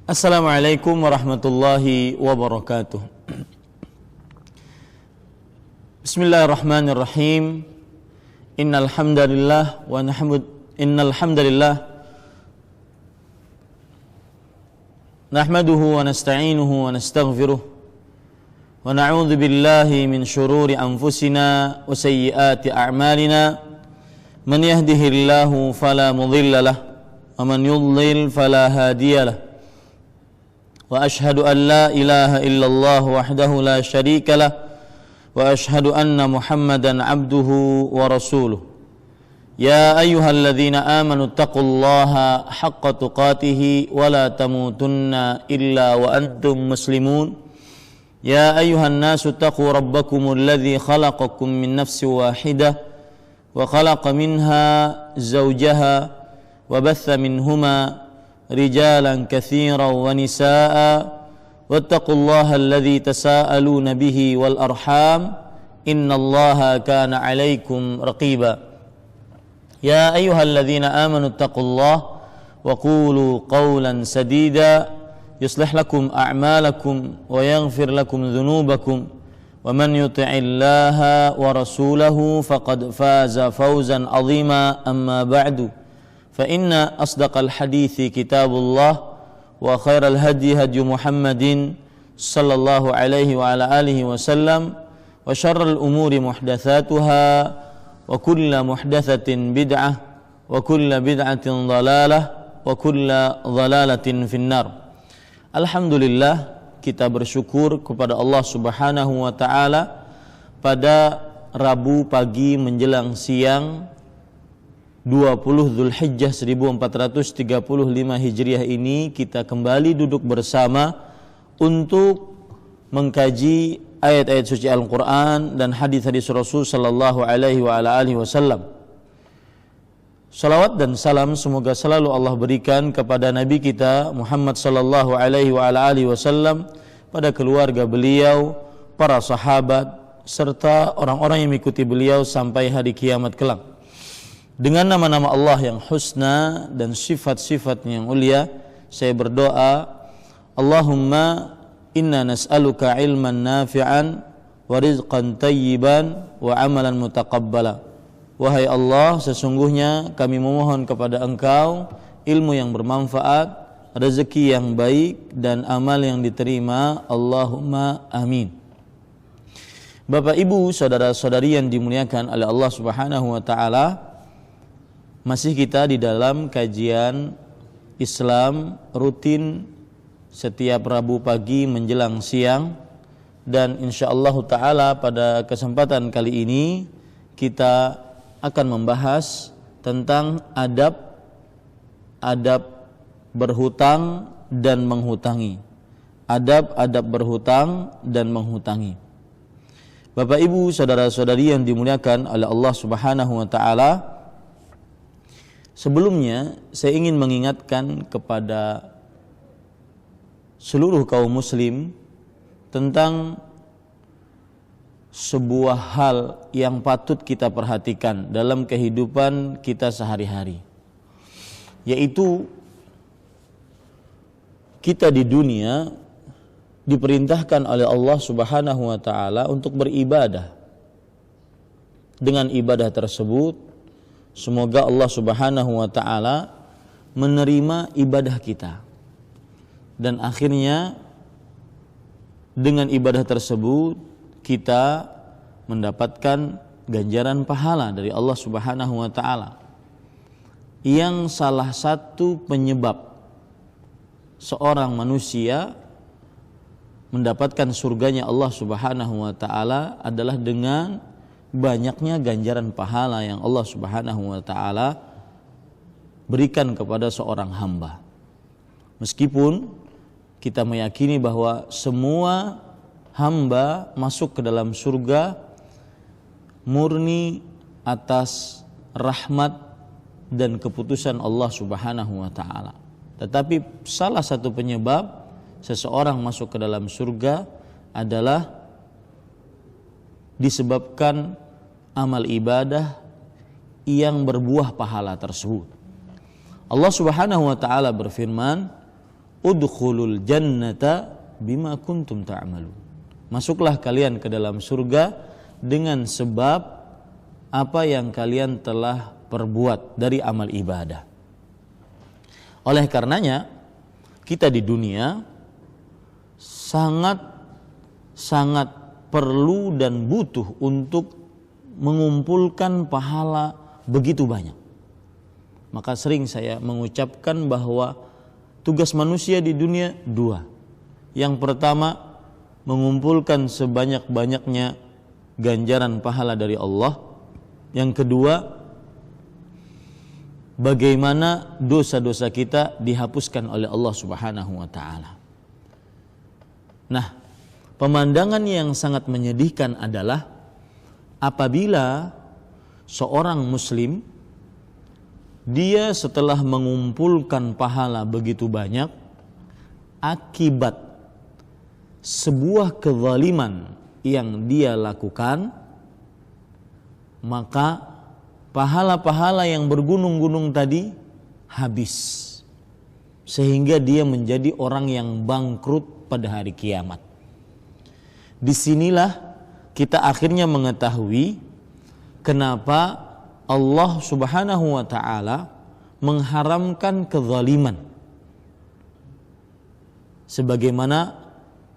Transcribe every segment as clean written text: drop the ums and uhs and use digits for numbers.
Assalamualaikum warahmatullahi wabarakatuh. Bismillahirrahmanirrahim. Innal hamdalillah nahmaduhu wa nasta'inuhu wa nastaghfiruh wa na'udzu billahi min shururi anfusina wa sayyiati a'malina. Man yahdihillahu fala mudilla lahu wa man yudlil fala hadiya lahu. Wa ashhadu an la ilaha illallah wahdahu la syarika lah wa ashhadu anna Muhammadan abduhu wa rasuluh. Ya ayyuhalladzina amanu taqullaha haqqa tuqatih wa la tamutunna illa wa antum muslimun. Ya ayyuhan nasu taqu rabbakumul ladzi khalaqakum min nafsin wahidah wa khalaqa minha zawjaha wa batha minhuma رجالا كثيرا ونساء واتقوا الله الذي تساءلون به والأرحام إن الله كان عليكم رقيبا يا أيها الذين آمنوا اتقوا الله وقولوا قولا سديدا يصلح لكم أعمالكم ويغفر لكم ذنوبكم ومن يطع الله ورسوله فقد فاز فوزا عظيما أما بعد فإن أصدق الحديث كتاب الله وخير الهدي هدي محمد صلى الله عليه وعلى آله وسلم وشر الأمور محدثاتها وكل محدثة بدعة وكل بدعة ضلالة وكل ضلالة في النار. Alhamdulillah, kita bersyukur kepada Allah Subhanahu wa taala pada Rabu pagi menjelang siang 20 Dzulhijjah 1435 Hijriah ini kita kembali duduk bersama untuk mengkaji ayat-ayat suci Al-Quran dan hadis-hadis Rasul sallallahu alaihi wa ala alihi wasallam. Salawat dan salam semoga selalu Allah berikan kepada Nabi kita Muhammad sallallahu alaihi wa ala alihi wasallam, pada keluarga beliau, para sahabat serta orang-orang yang mengikuti beliau sampai hari kiamat kelak. Dengan nama-nama Allah yang husna dan sifat-sifatnya yang mulia, saya berdoa, Allahumma inna nas'aluka ilman nafi'an wa rizqan tayyiban wa amalan mutaqabbala. Wahai Allah, sesungguhnya kami memohon kepada Engkau ilmu yang bermanfaat, rezeki yang baik dan amal yang diterima. Allahumma amin. Bapak Ibu, saudara-saudari yang dimuliakan oleh Allah Subhanahu wa taala, masih kita di dalam kajian Islam rutin setiap Rabu pagi menjelang siang, dan insyaallah ta'ala pada kesempatan kali ini kita akan membahas tentang adab berhutang dan menghutangi. Adab berhutang dan menghutangi. Bapak Ibu, saudara-saudari yang dimuliakan oleh Allah Subhanahu wa taala, sebelumnya saya ingin mengingatkan kepada seluruh kaum muslim tentang sebuah hal yang patut kita perhatikan dalam kehidupan kita sehari-hari, yaitu kita di dunia diperintahkan oleh Allah Subhanahu wa taala untuk beribadah. Dengan ibadah tersebut semoga Allah Subhanahu wa taala menerima ibadah kita, dan akhirnya dengan ibadah tersebut kita mendapatkan ganjaran pahala dari Allah Subhanahu wa taala, yang salah satu penyebab seorang manusia mendapatkan surganya Allah Subhanahu wa taala adalah dengan banyaknya ganjaran pahala yang Allah Subhanahu wa taala berikan kepada seorang hamba. Meskipun kita meyakini bahwa semua hamba masuk ke dalam surga murni atas rahmat dan keputusan Allah Subhanahu wa taala. Tetapi salah satu penyebab seseorang masuk ke dalam surga adalah disebabkan amal ibadah yang berbuah pahala tersebut. Allah Subhanahu wa taala berfirman, udkhulul jannata bima kuntum ta'malun. Masuklah kalian ke dalam surga dengan sebab apa yang kalian telah perbuat dari amal ibadah. Oleh karenanya kita di dunia sangat perlu dan butuh untuk mengumpulkan pahala begitu banyak. Maka sering saya mengucapkan bahwa tugas manusia di dunia dua. Yang pertama, mengumpulkan sebanyak-banyaknya ganjaran pahala dari Allah. Yang kedua, bagaimana dosa-dosa kita dihapuskan oleh Allah Subhanahu wa taala. Nah, pemandangan yang sangat menyedihkan adalah apabila seorang muslim dia setelah mengumpulkan pahala begitu banyak akibat sebuah kezaliman yang dia lakukan, maka pahala-pahala yang bergunung-gunung tadi habis, sehingga dia menjadi orang yang bangkrut pada hari kiamat. Disinilah kita akhirnya mengetahui kenapa Allah Subhanahu wa taala mengharamkan kezaliman. Sebagaimana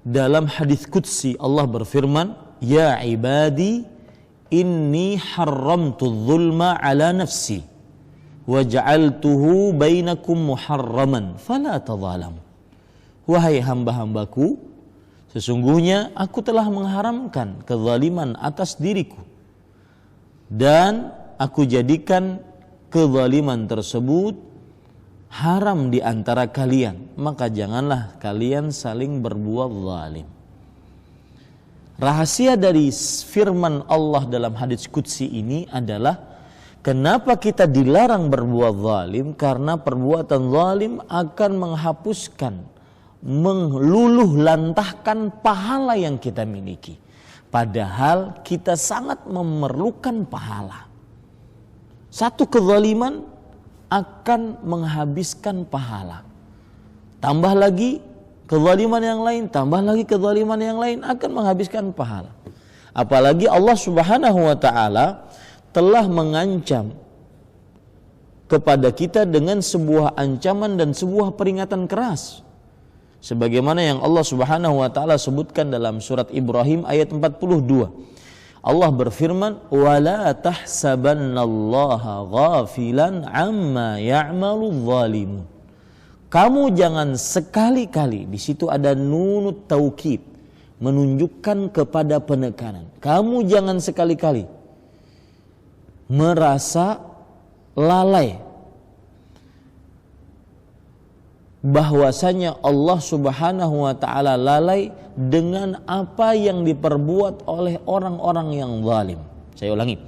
dalam hadis qudsi Allah berfirman, "Ya ibadi, inni haramtu dzulma ala nafsi wa ja'altuhu bainakum muharraman fala tadzalamu." Wahai hamba-hambaku, sesungguhnya aku telah mengharamkan kezaliman atas diriku dan aku jadikan kezaliman tersebut haram di antara kalian, maka janganlah kalian saling berbuat zalim. Rahasia dari firman Allah dalam hadis qudsi ini adalah kenapa kita dilarang berbuat zalim, karena perbuatan zalim akan menghapuskan, meluluh lantahkan pahala yang kita miliki. Padahal kita sangat memerlukan pahala. Satu kezaliman akan menghabiskan pahala. Tambah lagi kezaliman yang lain, tambah lagi kezaliman yang lain akan menghabiskan pahala. Apalagi Allah Subhanahu wa taala telah mengancam kepada kita dengan sebuah ancaman dan sebuah peringatan keras. Sebagaimana yang Allah Subhanahu wa taala sebutkan dalam surat Ibrahim ayat 42. Allah berfirman, "Wala tahsabannallaha ghafilan amma ya'maludz zalimun." Kamu jangan sekali-kali, di situ ada nunut taukid, menunjukkan kepada penekanan. Kamu jangan sekali-kali merasa lalai bahwasanya Allah Subhanahu wa taala lalai dengan apa yang diperbuat oleh orang-orang yang zalim. Saya ulangi.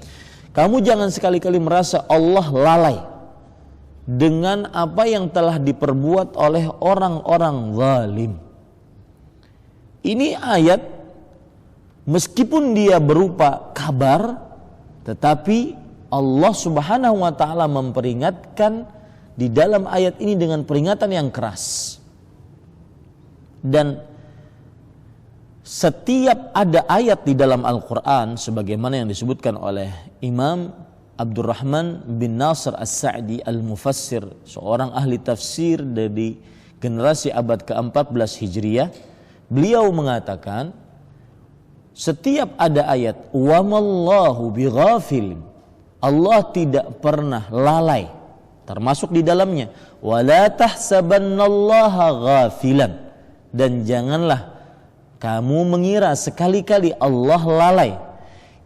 Kamu jangan sekali-kali merasa Allah lalai dengan apa yang telah diperbuat oleh orang-orang zalim. Ini ayat meskipun dia berupa kabar, tetapi Allah Subhanahu wa taala memperingatkan di dalam ayat ini dengan peringatan yang keras. Dan setiap ada ayat di dalam Al-Quran sebagaimana yang disebutkan oleh Imam Abdurrahman bin Nasir As-Sa'di Al-Mufassir, seorang ahli tafsir dari generasi abad ke-14 Hijriah, beliau mengatakan setiap ada ayat wa mallahu bighafil, Allah tidak pernah lalai, termasuk di dalamnya wala tahsabannallaha ghafilan, dan janganlah kamu mengira sekali-kali Allah lalai.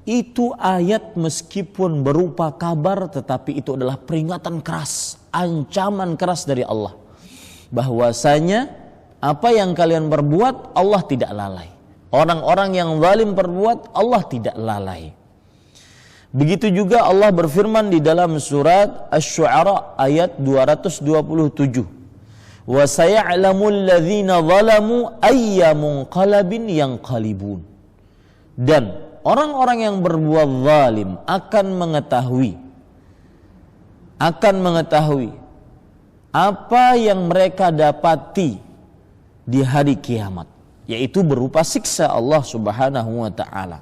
Itu ayat meskipun berupa kabar, tetapi itu adalah peringatan keras, ancaman keras dari Allah, bahwasanya apa yang kalian berbuat Allah tidak lalai. Orang-orang yang zalim berbuat, Allah tidak lalai. Begitu juga Allah berfirman di dalam surat Asy-Syu'ara ayat 227. Wa saya'lamul ladzina zalamu ayya munqalabin yanqalibun. Dan orang-orang yang berbuat zalim akan mengetahui apa yang mereka dapati di hari kiamat, yaitu berupa siksa Allah Subhanahu wa taala.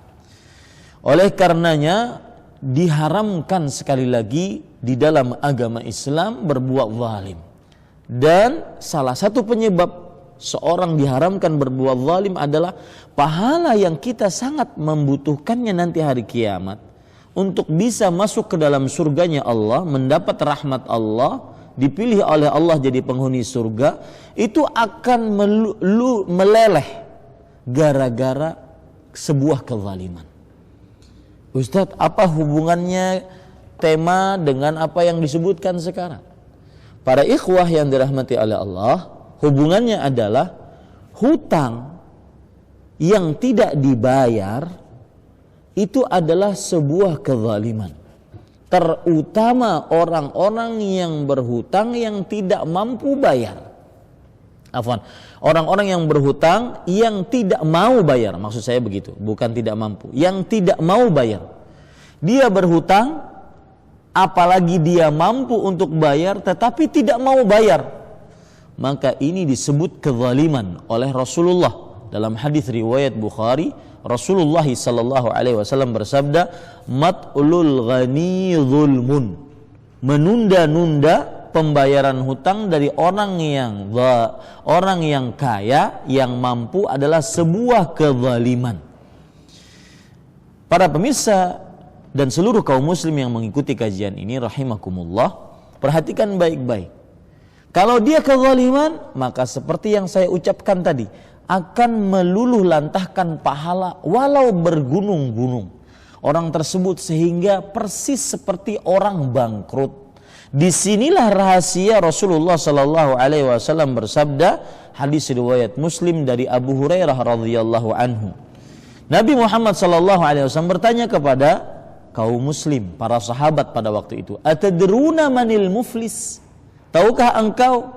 Oleh karenanya diharamkan sekali lagi di dalam agama Islam berbuat zalim. Dan salah satu penyebab seorang diharamkan berbuat zalim adalah pahala yang kita sangat membutuhkannya nanti hari kiamat untuk bisa masuk ke dalam surganya Allah, mendapat rahmat Allah, dipilih oleh Allah jadi penghuni surga, itu akan meleleh gara-gara sebuah kezaliman. Ustadz, apa hubungannya tema dengan apa yang disebutkan sekarang? Para ikhwah yang dirahmati oleh Allah, hubungannya adalah hutang yang tidak dibayar itu adalah sebuah kezaliman. Terutama orang-orang yang berhutang yang tidak mampu bayar. Orang-orang yang berhutang yang tidak mau bayar, maksud saya begitu, bukan tidak mampu, yang tidak mau bayar. Dia berhutang, apalagi dia mampu untuk bayar tetapi tidak mau bayar, maka ini disebut kezaliman oleh Rasulullah. Dalam hadis riwayat Bukhari, Rasulullah sallallahu alaihi wasallam bersabda, mat'ulul ghani zulmun, menunda-nunda pembayaran hutang dari orang yang kaya, yang mampu adalah sebuah kezaliman. Para pemirsa dan seluruh kaum muslim yang mengikuti kajian ini rahimakumullah, perhatikan baik-baik. Kalau dia kezaliman, maka seperti yang saya ucapkan tadi, akan meluluh lantahkan pahala walau bergunung-gunung orang tersebut, sehingga persis seperti orang bangkrut. Disinilah rahasia Rasulullah sallallahu alaihi wasallam bersabda, hadis riwayat Muslim dari Abu Hurairah radhiyallahu anhu. Nabi Muhammad sallallahu alaihi wasallam bertanya kepada kaum muslim, para sahabat pada waktu itu, atadruna manil muflis? Tahukah engkau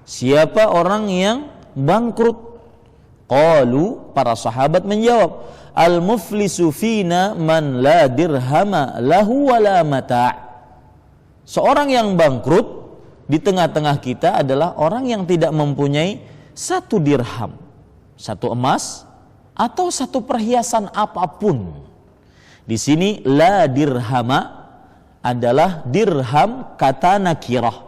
siapa orang yang bangkrut? Qalu, para sahabat menjawab, al muflisu fina man la dirhama lahu wala mata'. Seorang yang bangkrut di tengah-tengah kita adalah orang yang tidak mempunyai satu dirham, satu emas, atau satu perhiasan apapun. Di sini la dirhama adalah dirham kata nakirah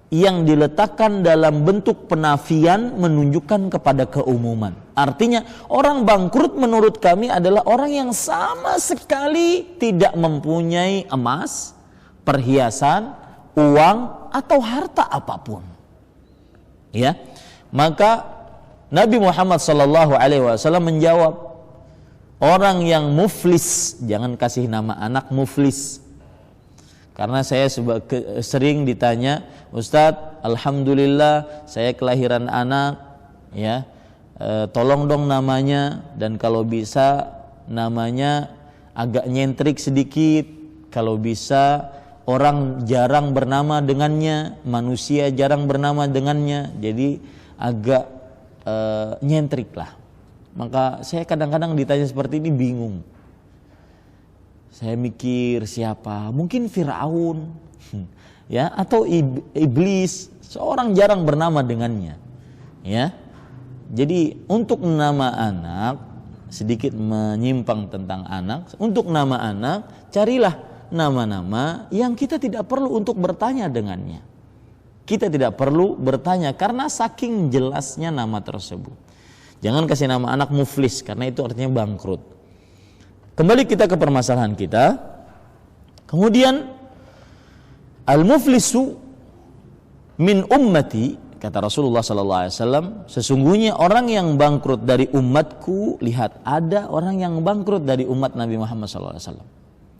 yang diletakkan dalam bentuk penafian menunjukkan kepada keumuman. Artinya orang bangkrut menurut kami adalah orang yang sama sekali tidak mempunyai emas, perhiasan, uang atau harta apapun. Ya. Maka Nabi Muhammad sallallahu alaihi wasallam menjawab, orang yang muflis, jangan kasih nama anak muflis. Karena saya sering ditanya, Ustadz, alhamdulillah saya kelahiran anak, ya, tolong dong namanya, dan kalau bisa namanya agak nyentrik sedikit, kalau bisa orang jarang bernama dengannya, manusia jarang bernama dengannya, jadi agak nyentrik lah. Maka saya kadang-kadang ditanya seperti ini bingung. Saya mikir siapa? Mungkin Firaun, ya, atau iblis. Seorang jarang bernama dengannya, ya. Jadi untuk nama anak, sedikit menyimpang tentang anak. Untuk nama anak, carilah nama-nama yang kita tidak perlu untuk bertanya dengannya. Kita tidak perlu bertanya karena saking jelasnya nama tersebut. Jangan kasih nama anak muflis karena itu artinya bangkrut. Kembali kita ke permasalahan kita. Kemudian al-muflisu min ummati, kata Rasulullah sallallahu alaihi wasallam, sesungguhnya orang yang bangkrut dari umatku, lihat ada orang yang bangkrut dari umat Nabi Muhammad sallallahu alaihi wasallam.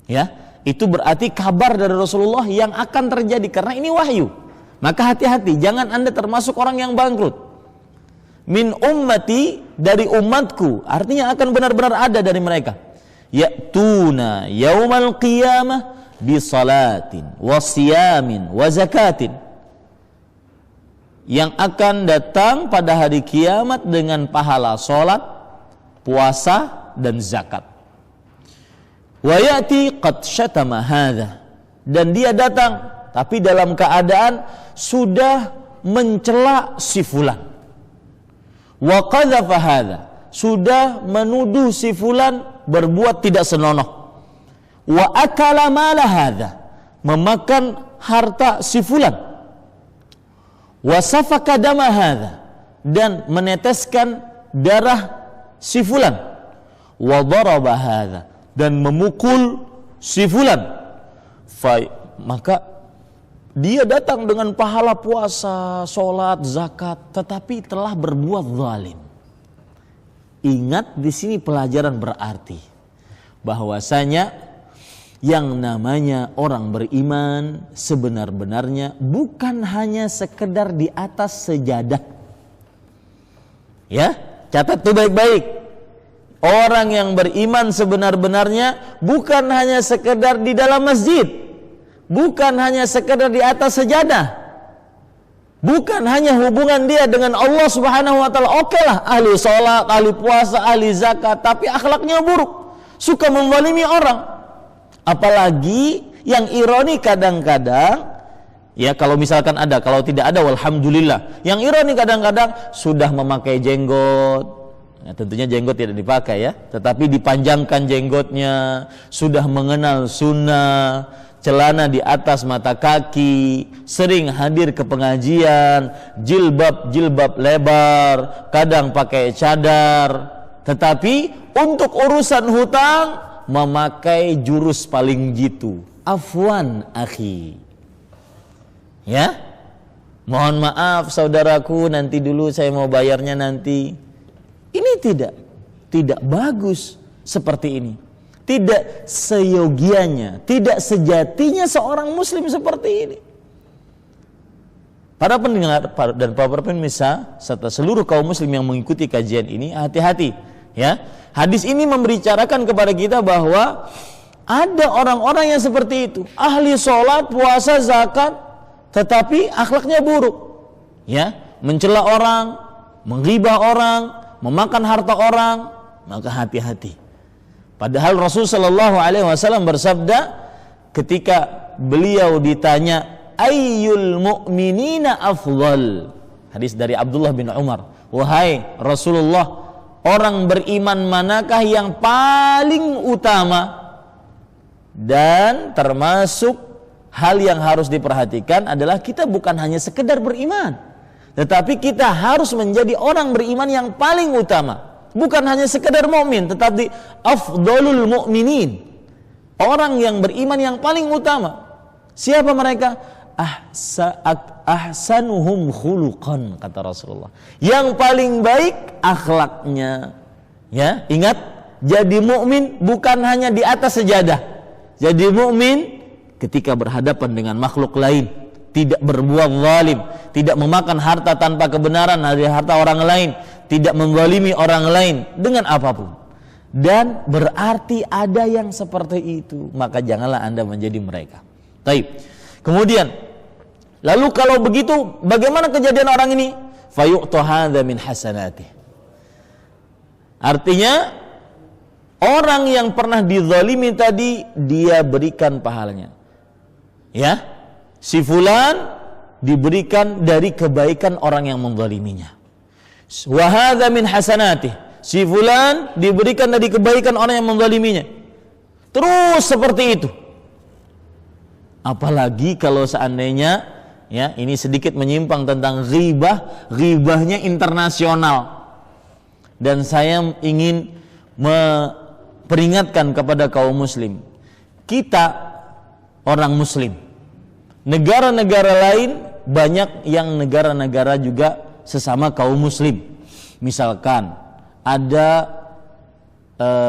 Ya, itu berarti kabar dari Rasulullah yang akan terjadi karena ini wahyu. Maka hati-hati, jangan Anda termasuk orang yang bangkrut. Min ummati, dari umatku, artinya akan benar-benar ada dari mereka. Ya'tuna yaumal qiyamah bi salatin wa siyamin wa zakatin, yang akan datang pada hari kiamat dengan pahala salat, puasa dan zakat. Wa ya'ti qad syatama hadza, dan dia datang tapi dalam keadaan sudah mencela si fulan. wa qadhafa hadza, sudah menuduh si fulan berbuat tidak senonoh, wa akala mala hadza, memakan harta si fulan, wa safaka dama hadza, dan meneteskan darah si fulan, wa daraba hadza, dan memukul si fulan, maka dia datang dengan pahala puasa, sholat, zakat, tetapi telah berbuat zalim. Ingat, di sini pelajaran berarti bahwasanya yang namanya orang beriman sebenar-benarnya bukan hanya sekedar di atas sejadah. Ya, catat tuh baik-baik. Orang yang beriman sebenar-benarnya bukan hanya sekedar di dalam masjid, bukan hanya sekedar di atas sejadah, bukan hanya hubungan dia dengan Allah Subhanahu wa taala. Oke lah, ahli sholat, ahli puasa, ahli zakat, tapi akhlaknya buruk, suka menzalimi orang. Apalagi yang ironi kadang-kadang, ya kalau misalkan ada, kalau tidak ada walhamdulillah. Yang ironi kadang-kadang sudah memakai jenggot, ya, tentunya jenggot tidak dipakai ya, tetapi dipanjangkan jenggotnya, sudah mengenal sunnah, celana di atas mata kaki, sering hadir ke pengajian, jilbab lebar, kadang pakai cadar, tetapi untuk urusan hutang memakai jurus paling jitu, afwan akhi. Ya, mohon maaf saudaraku, nanti dulu saya mau bayarnya nanti. Ini tidak bagus seperti ini. Tidak seyogianya, tidak sejatinya seorang muslim seperti ini. Para pendengar dan para pemirsa serta seluruh kaum muslim yang mengikuti kajian ini, hati-hati ya. Hadis ini membicarakan kepada kita bahwa ada orang-orang yang seperti itu, ahli sholat, puasa, zakat, tetapi akhlaknya buruk. Ya, mencela orang, menghibah orang, memakan harta orang, maka hati-hati. Padahal Rasul sallallahu alaihi wasallam bersabda ketika beliau ditanya ayyul mu'minina afdal, hadis dari Abdullah bin Umar, wahai Rasulullah, orang beriman manakah yang paling utama? Dan termasuk hal yang harus diperhatikan adalah kita bukan hanya sekedar beriman, tetapi kita harus menjadi orang beriman yang paling utama. Bukan hanya sekedar mukmin, tetapi afdalul mu'minin, orang yang beriman yang paling utama. Siapa mereka? Ahsanuhum khuluqan, kata Rasulullah. Yang paling baik akhlaknya. Ya, ingat, jadi mukmin bukan hanya di atas sejadah. Jadi mukmin ketika berhadapan dengan makhluk lain, tidak berbuat zalim, tidak memakan harta tanpa kebenaran dari harta orang lain, tidak menzalimi orang lain dengan apapun. Dan berarti ada yang seperti itu, maka janganlah Anda menjadi mereka. Baik. Kemudian, lalu kalau begitu bagaimana kejadian orang ini? Fayu'ta hadza min hasanatih. Artinya orang yang pernah dizalimi tadi dia berikan pahalanya. Ya, si fulan diberikan dari kebaikan orang yang menzaliminya. Wa hadza min hasanatih. Si fulan diberikan dari kebaikan orang yang menzaliminya. Terus seperti itu. Apalagi kalau seandainya, ya, ini sedikit menyimpang tentang ghibah, ghibahnya internasional. Dan saya ingin memperingatkan kepada kaum muslim. Kita orang muslim. Negara-negara lain banyak yang negara-negara juga sesama kaum muslim. Misalkan ada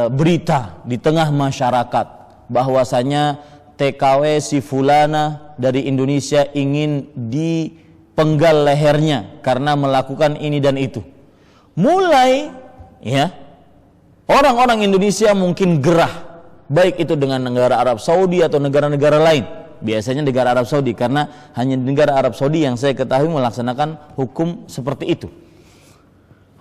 berita di tengah masyarakat bahwasanya TKW si fulana dari Indonesia ingin dipenggal lehernya karena melakukan ini dan itu. Mulai ya orang-orang Indonesia mungkin gerah, baik itu dengan negara Arab Saudi atau negara-negara lain. Biasanya negara Arab Saudi, karena hanya negara Arab Saudi yang saya ketahui melaksanakan hukum seperti itu.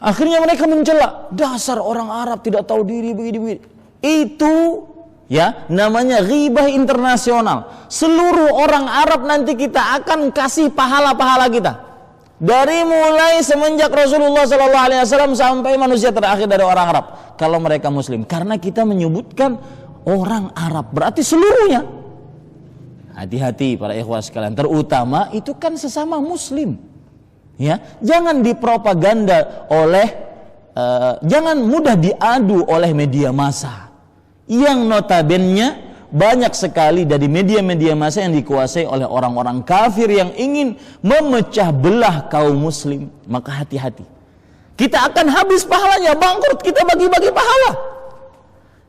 Akhirnya mereka mencela, dasar orang Arab tidak tahu diri begini-begini. Itu ya namanya ghibah internasional. Seluruh orang Arab nanti kita akan kasih pahala-pahala kita. Dari mulai semenjak Rasulullah SAW sampai manusia terakhir dari orang Arab, kalau mereka Muslim. Karena kita menyebutkan orang Arab, berarti seluruhnya. Hati-hati para ikhwah sekalian, terutama itu kan sesama Muslim. Ya, jangan dipropaganda oleh, jangan mudah diadu oleh media massa. Yang notabene banyak sekali dari media-media massa yang dikuasai oleh orang-orang kafir yang ingin memecah belah kaum muslim. Maka hati-hati. Kita akan habis pahalanya, bangkrut, kita bagi-bagi pahala.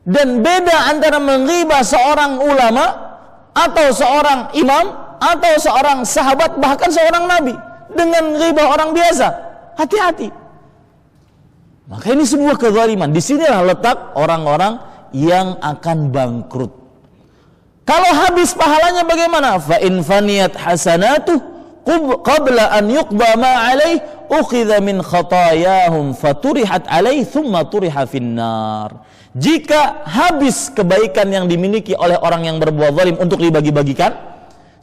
Dan beda antara menghibah seorang ulama atau seorang imam atau seorang sahabat, bahkan seorang nabi, dengan ghibah orang biasa. Hati-hati. Maka ini sebuah kezaliman. Disinilah letak orang-orang yang akan bangkrut. Kalau habis pahalanya bagaimana? Fa in faniyat hasanatuh qabla an yuqda ma alaih ukhidha min khatayahum faturihat alaih thumma turiha finnar. Jika habis kebaikan yang dimiliki oleh orang yang berbuat zalim untuk dibagi-bagikan,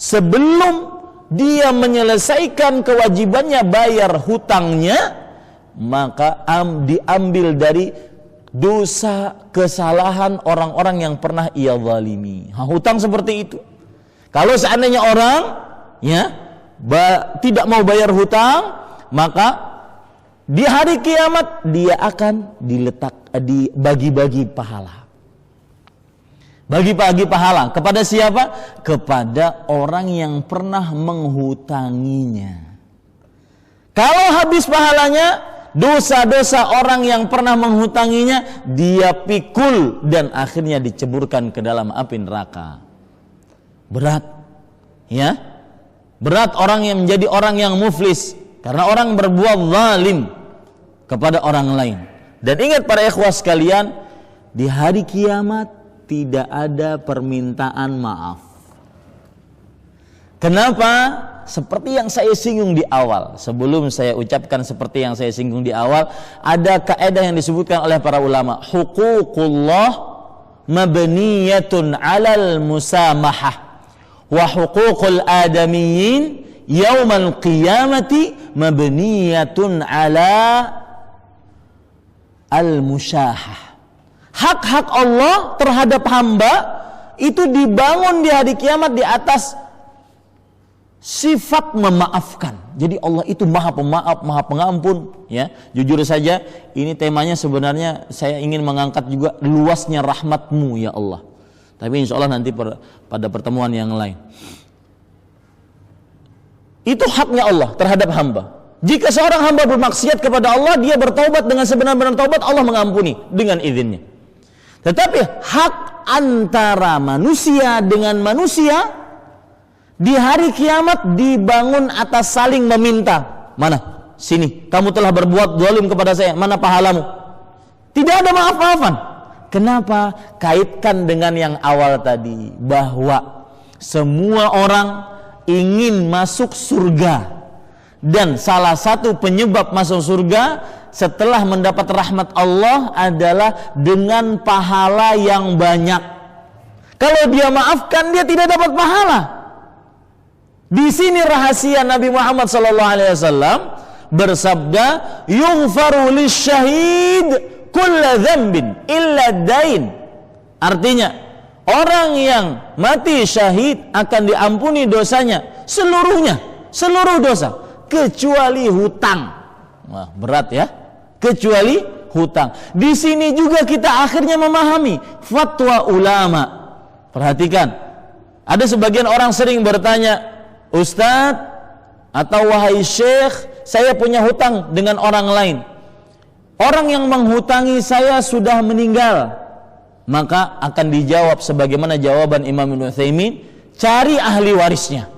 sebelum dia menyelesaikan kewajibannya bayar hutangnya, maka diambil dari dosa kesalahan orang-orang yang pernah ia zalimi. Hutang seperti itu. Kalau seandainya orang tidak mau bayar hutang, maka di hari kiamat dia akan dibagi-bagi pahala. Bagi-bagi pahala kepada siapa? Kepada orang yang pernah menghutanginya. Kalau habis pahalanya, dosa-dosa orang yang pernah menghutanginya dia pikul dan akhirnya diceburkan ke dalam api neraka. Berat, ya. Berat orang yang menjadi orang yang muflis karena orang berbuat zalim kepada orang lain. Dan ingat para ikhwah sekalian, di hari kiamat tidak ada permintaan maaf. Kenapa? Seperti yang saya singgung di awal, sebelum saya ucapkan seperti yang saya singgung di awal, ada kaidah yang disebutkan oleh para ulama, huququllah mabniyatun 'alal musamahah wa huququl adamiyyin yaumal qiyamati mabniyatun 'ala al-musyahah. Hak-hak Allah terhadap hamba itu dibangun di hari kiamat di atas sifat memaafkan. Jadi Allah itu maha pemaaf, maha pengampun, ya. Jujur saja, ini temanya sebenarnya saya ingin mengangkat juga luasnya rahmat-Mu ya Allah. Tapi insya Allah nanti pada pertemuan yang lain. Itu haknya Allah terhadap hamba. Jika seorang hamba bermaksiat kepada Allah, dia bertaubat dengan sebenar-benar taubat, Allah mengampuni dengan izinnya. Tetapi hak antara manusia dengan manusia di hari kiamat dibangun atas saling meminta. Mana? Sini, kamu telah berbuat zalim kepada saya, mana pahalamu? Tidak ada maaf-maafan. Kenapa? Kaitkan dengan yang awal tadi, bahwa semua orang ingin masuk surga. Dan salah satu penyebab masuk surga setelah mendapat rahmat Allah adalah dengan pahala yang banyak. Kalau dia maafkan, dia tidak dapat pahala. Di sini rahasia Nabi Muhammad SAW bersabda, "Yughfaru lisyahid kulla dzambin illa dain." Artinya, orang yang mati syahid akan diampuni dosanya seluruhnya, seluruh dosa kecuali hutang. Wah, berat ya. Kecuali hutang. Di sini juga kita akhirnya memahami fatwa ulama. Perhatikan, ada sebagian orang sering bertanya, "Ustadz atau wahai syekh, saya punya hutang dengan orang lain. Orang yang menghutangi saya sudah meninggal." Maka akan dijawab sebagaimana jawaban Imam Ibnu Utsaimin, cari ahli warisnya.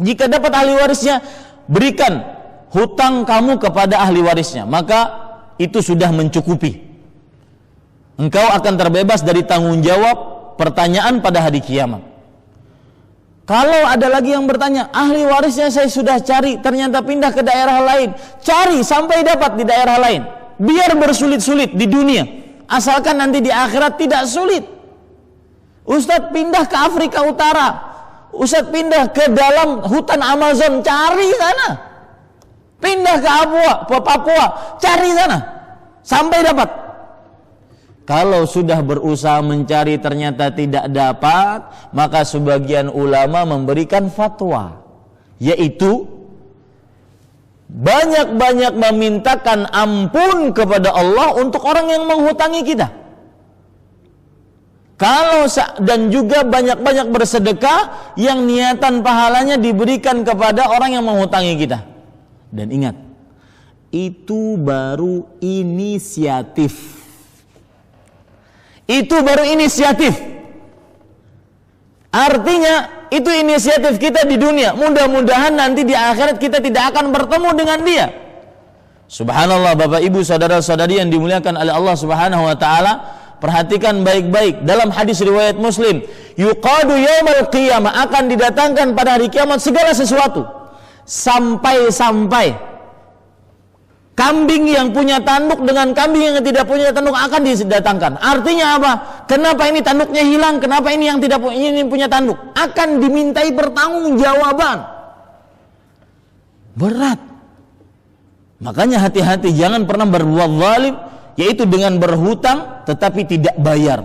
Jika dapat ahli warisnya, berikan hutang kamu kepada ahli warisnya, maka itu sudah mencukupi. Engkau akan terbebas dari tanggung jawab pertanyaan pada hari kiamat. Kalau ada lagi yang bertanya, ahli warisnya saya sudah cari, ternyata pindah ke daerah lain. Cari sampai dapat di daerah lain. Biar bersulit-sulit di dunia, asalkan nanti di akhirat tidak sulit. Ustadz pindah ke Afrika Utara, Ustadz pindah ke dalam hutan Amazon, cari sana. Pindah ke Papua, cari sana sampai dapat. Kalau sudah berusaha mencari ternyata tidak dapat, maka sebagian ulama memberikan fatwa, yaitu banyak-banyak memintakan ampun kepada Allah untuk orang yang menghutangi kita. Dan juga banyak-banyak bersedekah yang niatan pahalanya diberikan kepada orang yang menghutangi kita. Dan ingat, itu baru inisiatif. Itu baru inisiatif. Artinya itu inisiatif kita di dunia. Mudah-mudahan nanti di akhirat kita tidak akan bertemu dengan dia. Subhanallah, Bapak Ibu saudara-saudari yang dimuliakan oleh Allah Subhanahu wa taala, perhatikan baik-baik dalam hadis riwayat Muslim, yuqadu yaumal qiyamah, akan didatangkan pada hari kiamat segala sesuatu. Sampai kambing yang punya tanduk dengan kambing yang tidak punya tanduk akan didatangkan. Artinya apa? Kenapa ini tanduknya hilang? Kenapa ini yang tidak punya tanduk? Akan dimintai pertanggungjawaban. Berat. Makanya hati-hati, jangan pernah berbuat zalim, yaitu dengan berhutang tetapi tidak bayar.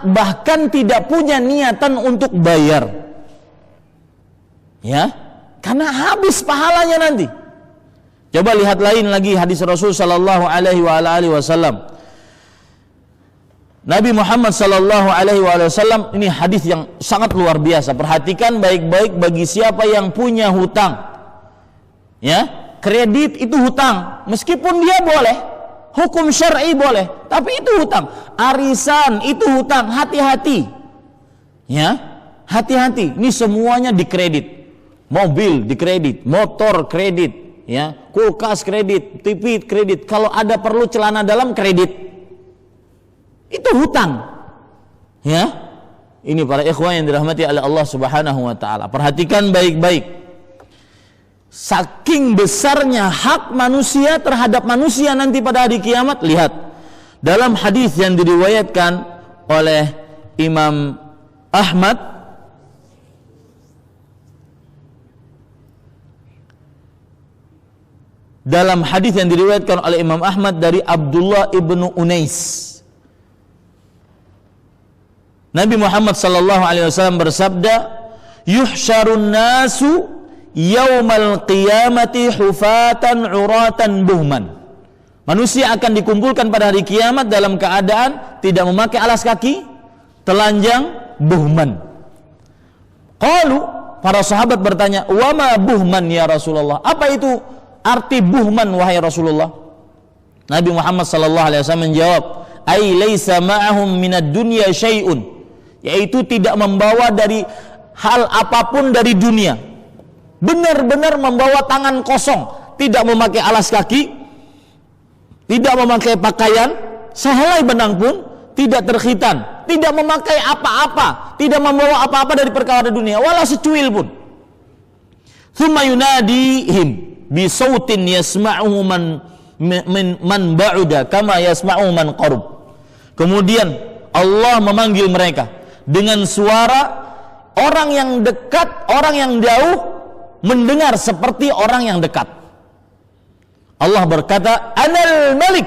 Bahkan tidak punya niatan untuk bayar. Ya, karena habis pahalanya nanti. Coba lihat lain lagi hadis Rasul sallallahu alaihi wasallam. Nabi Muhammad sallallahu alaihi wasallam, ini hadis yang sangat luar biasa. Perhatikan baik-baik bagi siapa yang punya hutang. Ya, kredit itu hutang. Meskipun dia boleh, hukum syar'i boleh, tapi itu hutang. Arisan itu hutang, hati-hati. Ya, hati-hati. Ini semuanya dikredit. Mobil dikredit, motor kredit, ya, kulkas kredit, TV kredit, kalau ada perlu celana dalam kredit, itu hutang. Ya, ini para ikhwan yang dirahmati oleh Allah Subhanahu wa taala, perhatikan baik-baik. Saking besarnya hak manusia terhadap manusia nanti pada hari kiamat. Lihat dalam hadis yang diriwayatkan oleh Imam Ahmad, dalam hadis yang diriwayatkan oleh Imam Ahmad dari Abdullah ibnu Unais, Nabi Muhammad sallallahu alaihi wasallam bersabda, yuhsyarun nasu yaumal qiyamati hufatan uratan buhman. Manusia akan dikumpulkan pada hari kiamat dalam keadaan tidak memakai alas kaki, telanjang, buhman. Qalu, para sahabat bertanya, wa ma buhman ya Rasulullah? Apa itu arti buhman wahai Rasulullah? Nabi Muhammad sallallahu alaihi wasallam menjawab, ai laisa ma'ahum minad dunya syai'un, yaitu tidak membawa dari hal apapun dari dunia. Benar-benar membawa tangan kosong, tidak memakai alas kaki, tidak memakai pakaian, sehelai benang pun tidak terkhitan, tidak memakai apa-apa, tidak membawa apa-apa dari perkara dunia, wala secuil pun. Tsumma yunadihim bi sautin yasma'uhu man ba'uda kama yasma'uhu man qarub. Kemudian Allah memanggil mereka dengan suara orang yang dekat, orang yang jauh mendengar seperti orang yang dekat. Allah berkata, Anal Malik,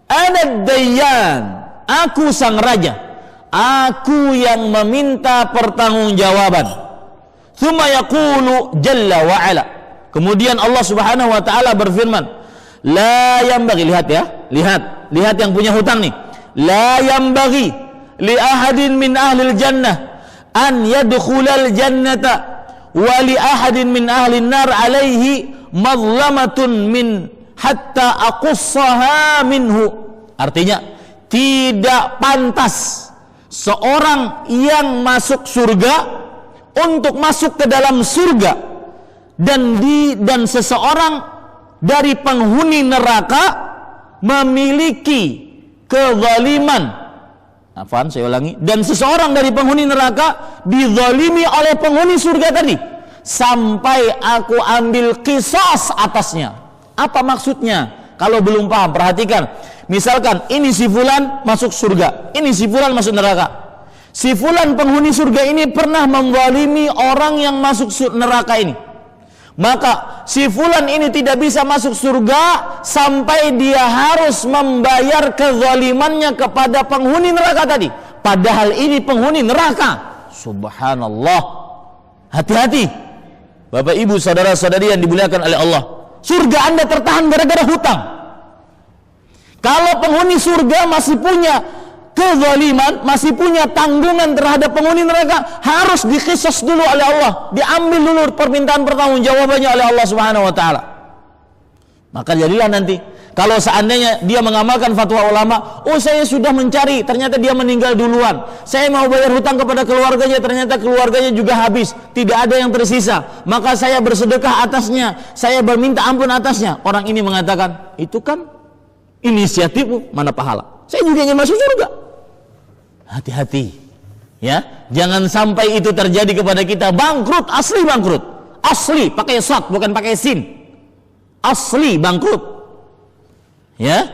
Anad Dayyan, aku sang raja, aku yang meminta pertanggungjawaban. Tsumma yaqulu jalla wa ala. Kemudian Allah Subhanahu wa taala berfirman, la yambaghi, lihat ya, lihat yang punya hutang nih. La yambaghi li ahadin min ahlil jannah an yadkhulal jannata wa li ahadin min ahlin nar alaihi mazlamatun min hatta aqussaha minhu. Artinya, tidak pantas seorang yang masuk surga untuk masuk ke dalam surga, dan seseorang dari penghuni neraka memiliki kezaliman. Afwan, saya ulangi. Dan seseorang dari penghuni neraka dizalimi oleh penghuni surga tadi sampai aku ambil qisas atasnya. Apa maksudnya? Kalau belum paham, perhatikan. Misalkan ini si fulan masuk surga, ini si fulan masuk neraka. Si fulan penghuni surga ini pernah menzalimi orang yang masuk neraka ini. maka si fulan ini tidak bisa masuk surga sampai dia harus membayar kezalimannya kepada penghuni neraka tadi. Padahal ini penghuni neraka. Subhanallah. Hati-hati Bapak Ibu saudara-saudari yang dimuliakan oleh Allah. Surga Anda tertahan gara-gara hutang. Kalau penghuni surga masih punya kezaliman, masih punya tanggungan terhadap penghuni neraka, harus diqisas dulu oleh Allah, diambil dulu permintaan pertanggungjawabannya oleh Allah Subhanahu wa taala. Maka jadilah nanti kalau seandainya dia mengamalkan fatwa ulama, oh saya sudah mencari, ternyata dia meninggal duluan. Saya mau bayar hutang kepada keluarganya, ternyata keluarganya juga habis, tidak ada yang tersisa. Maka saya bersedekah atasnya, saya berminta ampun atasnya. Orang ini mengatakan, itu kan inisiatifmu, mana pahala? Saya juga ingin masuk surga. Hati-hati, ya, jangan sampai itu terjadi kepada kita. Bangkrut, asli bangkrut, asli pakai sad bukan pakai sin, asli bangkrut. Ya,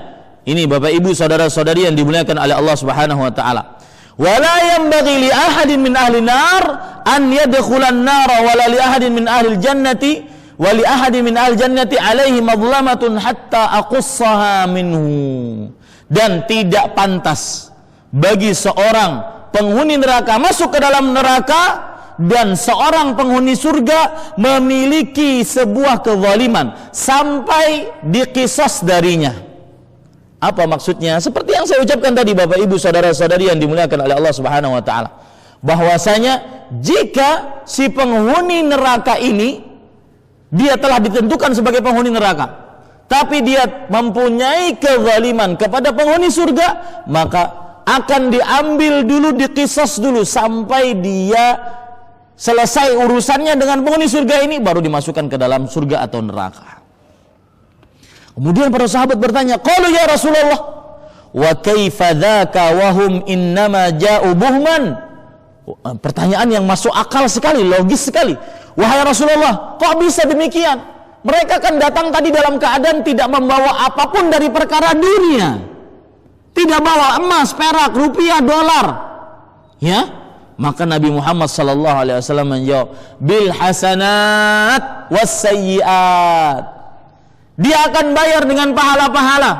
ini Bapak Ibu saudara-saudari yang dimuliakan oleh Allah Subhanahu wa taala. Wala yanbaghi li ahadin min ahli nar an yadkhulan nar wala li ahadin min ahli jannati wa li ahadin min ahli jannati alaihi madlamatun hatta aqussaha minhu. Dan tidak pantas bagi seorang penghuni neraka masuk ke dalam neraka dan seorang penghuni surga memiliki sebuah kezaliman sampai diqisas darinya. Apa maksudnya? Seperti yang saya ucapkan tadi Bapak Ibu saudara-saudari yang dimuliakan oleh Allah Subhanahu wa taala, bahwasanya jika si penghuni neraka ini dia telah ditentukan sebagai penghuni neraka, tapi dia mempunyai kezaliman kepada penghuni surga, maka akan diambil dulu, diqisas dulu sampai dia selesai urusannya dengan penghuni surga ini, baru dimasukkan ke dalam surga atau neraka. Kemudian para sahabat bertanya, qalu ya Rasulullah, wa kaifa dzaka wa hum innama ja'u buhman. Pertanyaan yang masuk akal sekali, logis sekali. Wahai Rasulullah, kok bisa demikian? Mereka kan datang tadi dalam keadaan tidak membawa apapun dari perkara dunia, tidak bawa emas, perak, rupiah, dolar. Ya, maka Nabi Muhammad sallallahu alaihi wasallam menjawab, bil hasanat was sayyiat. Dia akan bayar dengan pahala-pahala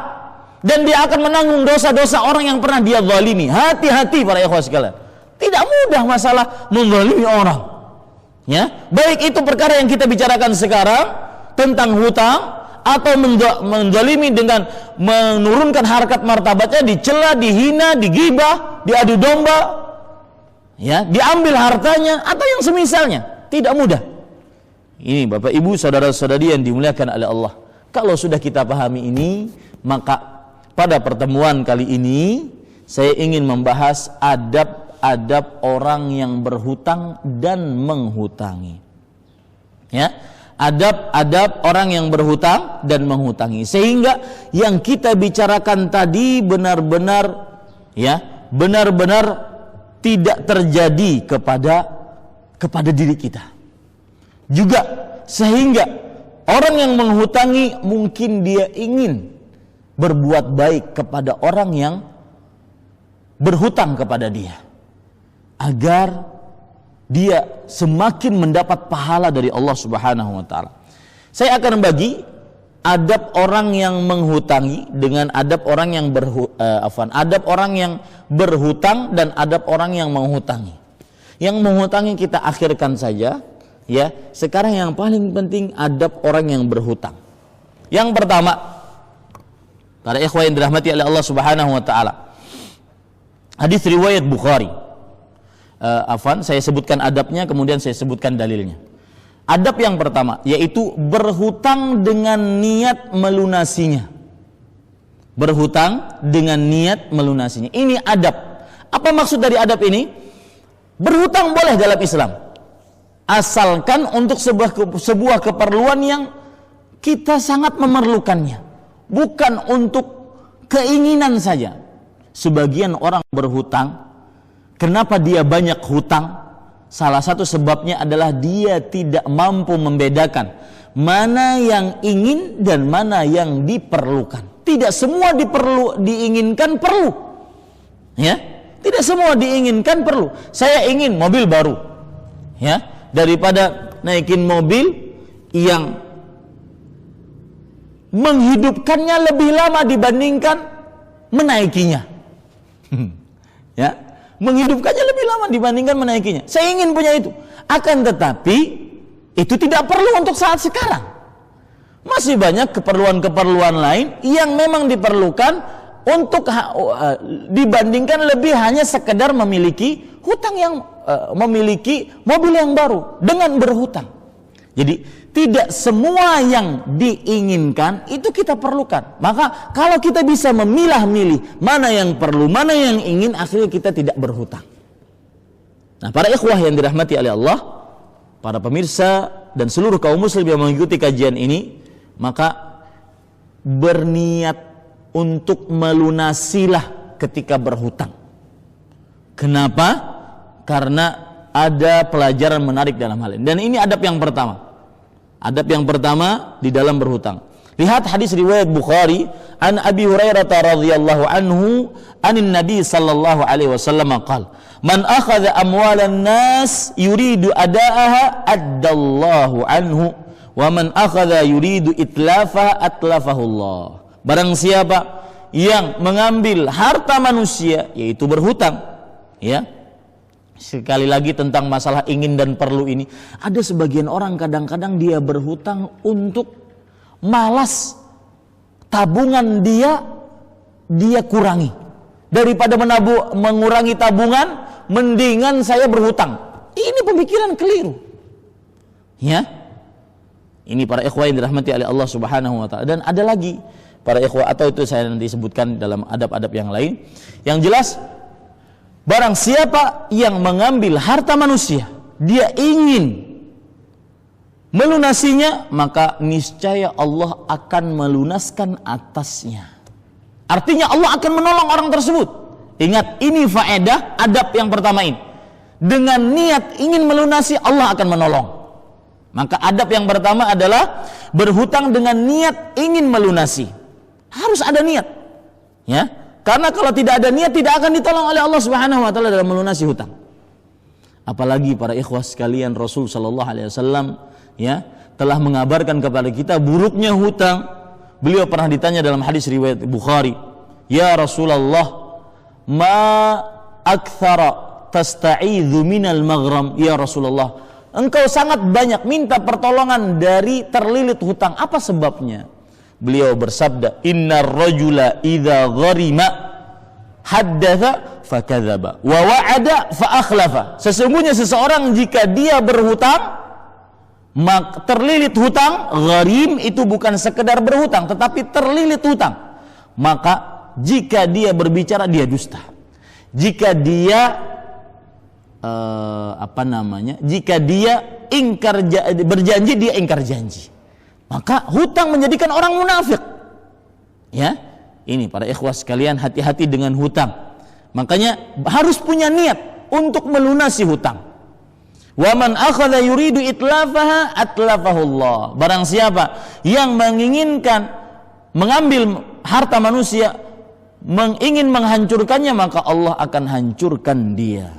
dan dia akan menanggung dosa-dosa orang yang pernah dia zalimi. Hati-hati para ikhwah sekalian. Tidak mudah masalah menzalimi orang. Ya, baik itu perkara yang kita bicarakan sekarang tentang hutang, atau menzalimi dengan menurunkan harkat martabatnya, dicela, dihina, digibah, diadu domba, ya, diambil hartanya atau yang semisalnya. Tidak mudah. Ini Bapak Ibu saudara-saudari yang dimuliakan oleh Allah. Kalau sudah kita pahami ini, maka pada pertemuan kali ini saya ingin membahas adab-adab orang yang berhutang dan menghutangi. Ya, adab-adab orang yang berhutang dan menghutangi, sehingga yang kita bicarakan tadi benar-benar, ya, benar-benar tidak terjadi kepada diri kita. Juga sehingga orang yang menghutangi mungkin dia ingin berbuat baik kepada orang yang berhutang kepada dia, agar dia semakin mendapat pahala dari Allah Subhanahu wa taala. Saya akan bagi adab orang yang menghutangi dengan adab orang yang adab orang yang berhutang dan adab orang yang menghutangi. Yang menghutangi kita akhirkan saja, ya. Sekarang yang paling penting adab orang yang berhutang. Yang pertama, para ikhwah yang dirahmati oleh Allah Subhanahu wa taala. Hadis riwayat Bukhari. Saya sebutkan adabnya, kemudian saya sebutkan dalilnya. Adab yang pertama yaitu berhutang dengan niat melunasinya. Berhutang dengan niat melunasinya. Ini adab. Apa maksud dari adab ini? Berhutang boleh dalam Islam, asalkan untuk sebuah keperluan yang kita sangat memerlukannya, bukan untuk keinginan saja. Sebagian orang berhutang, kenapa dia banyak hutang? Salah satu sebabnya adalah dia tidak mampu membedakan mana yang ingin dan mana yang diperlukan. Tidak semua diinginkan perlu, ya. Tidak semua diinginkan perlu. Saya ingin mobil baru, ya. Daripada naikin mobil yang menghidupkannya lebih lama dibandingkan menaikinya. Ya, menghidupkannya lebih lama dibandingkan menaikinya. Saya ingin punya itu. Akan tetapi itu tidak perlu untuk saat sekarang. Masih banyak keperluan-keperluan lain yang memang diperlukan untuk dibandingkan lebih hanya sekedar memiliki hutang yang memiliki mobil yang baru dengan berhutang. Jadi tidak semua yang diinginkan itu kita perlukan. Maka kalau kita bisa memilah-milih mana yang perlu, mana yang ingin, akhirnya kita tidak berhutang. Nah, para ikhwah yang dirahmati oleh Allah, para pemirsa dan seluruh kaum muslim yang mengikuti kajian ini, maka berniat untuk melunasilah ketika berhutang. Kenapa? Karena ada pelajaran menarik dalam hal ini. Dan ini adab yang pertama. Adab yang pertama di dalam berhutang. Lihat hadis riwayat Bukhari an Abi Hurairah radhiyallahu anhu anin Nabi sallallahu alaihi wasallam qala man akhadha amwalan nas yuridu adaaha addallahu anhu wa man akhadha yuridu itlafaha atlafahu Allah. Barang siapa yang mengambil harta manusia, yaitu berhutang, ya. Sekali lagi tentang masalah ingin dan perlu ini, ada sebagian orang kadang-kadang dia berhutang untuk malas tabungan dia kurangi. Daripada mengurangi tabungan, mendingan saya berhutang. Ini pemikiran keliru. Ya. Ini para ikhwah yang dirahmati oleh Allah Subhanahu wa taala. Dan ada lagi para ikhwah, atau itu saya nanti sebutkan dalam adab-adab yang lain. Yang jelas, barang siapa yang mengambil harta manusia, dia ingin melunasinya, maka niscaya Allah akan melunaskan atasnya. Artinya Allah akan menolong orang tersebut. Ingat, ini faedah adab yang pertama ini. Dengan niat ingin melunasi, Allah akan menolong. Maka adab yang pertama adalah berhutang dengan niat ingin melunasi. Harus ada niat. Ya. Karena kalau tidak ada niat, tidak akan ditolong oleh Allah Subhanahu wa taala dalam melunasi hutang. Apalagi para ikhwah sekalian, Rasul sallallahu alaihi wasallam ya telah mengabarkan kepada kita buruknya hutang. Beliau pernah ditanya dalam hadis riwayat Bukhari, "Ya Rasulullah, ma aktsara tasta'idzu minal maghram?" Ya Rasulullah, engkau sangat banyak minta pertolongan dari terlilit hutang. Apa sebabnya? Beliau bersabda, "Innar rajula idza gharima haddatsa fakadzaba wa wa'ada fa akhlafa." Sesungguhnya seseorang jika dia berhutang, maka terlilit hutang, gharim itu bukan sekedar berhutang tetapi terlilit hutang. Maka jika dia berbicara, dia dusta. Jika dia jika dia berjanji, dia ingkar janji. Maka hutang menjadikan orang munafik. Ya, ini para ikhwah sekalian, hati-hati dengan hutang. Makanya harus punya niat untuk melunasi hutang. Wa man akhadha yuridu itlafaha atlafahu Allah. Barang siapa yang menginginkan mengambil harta manusia, ingin menghancurkannya, maka Allah akan hancurkan dia.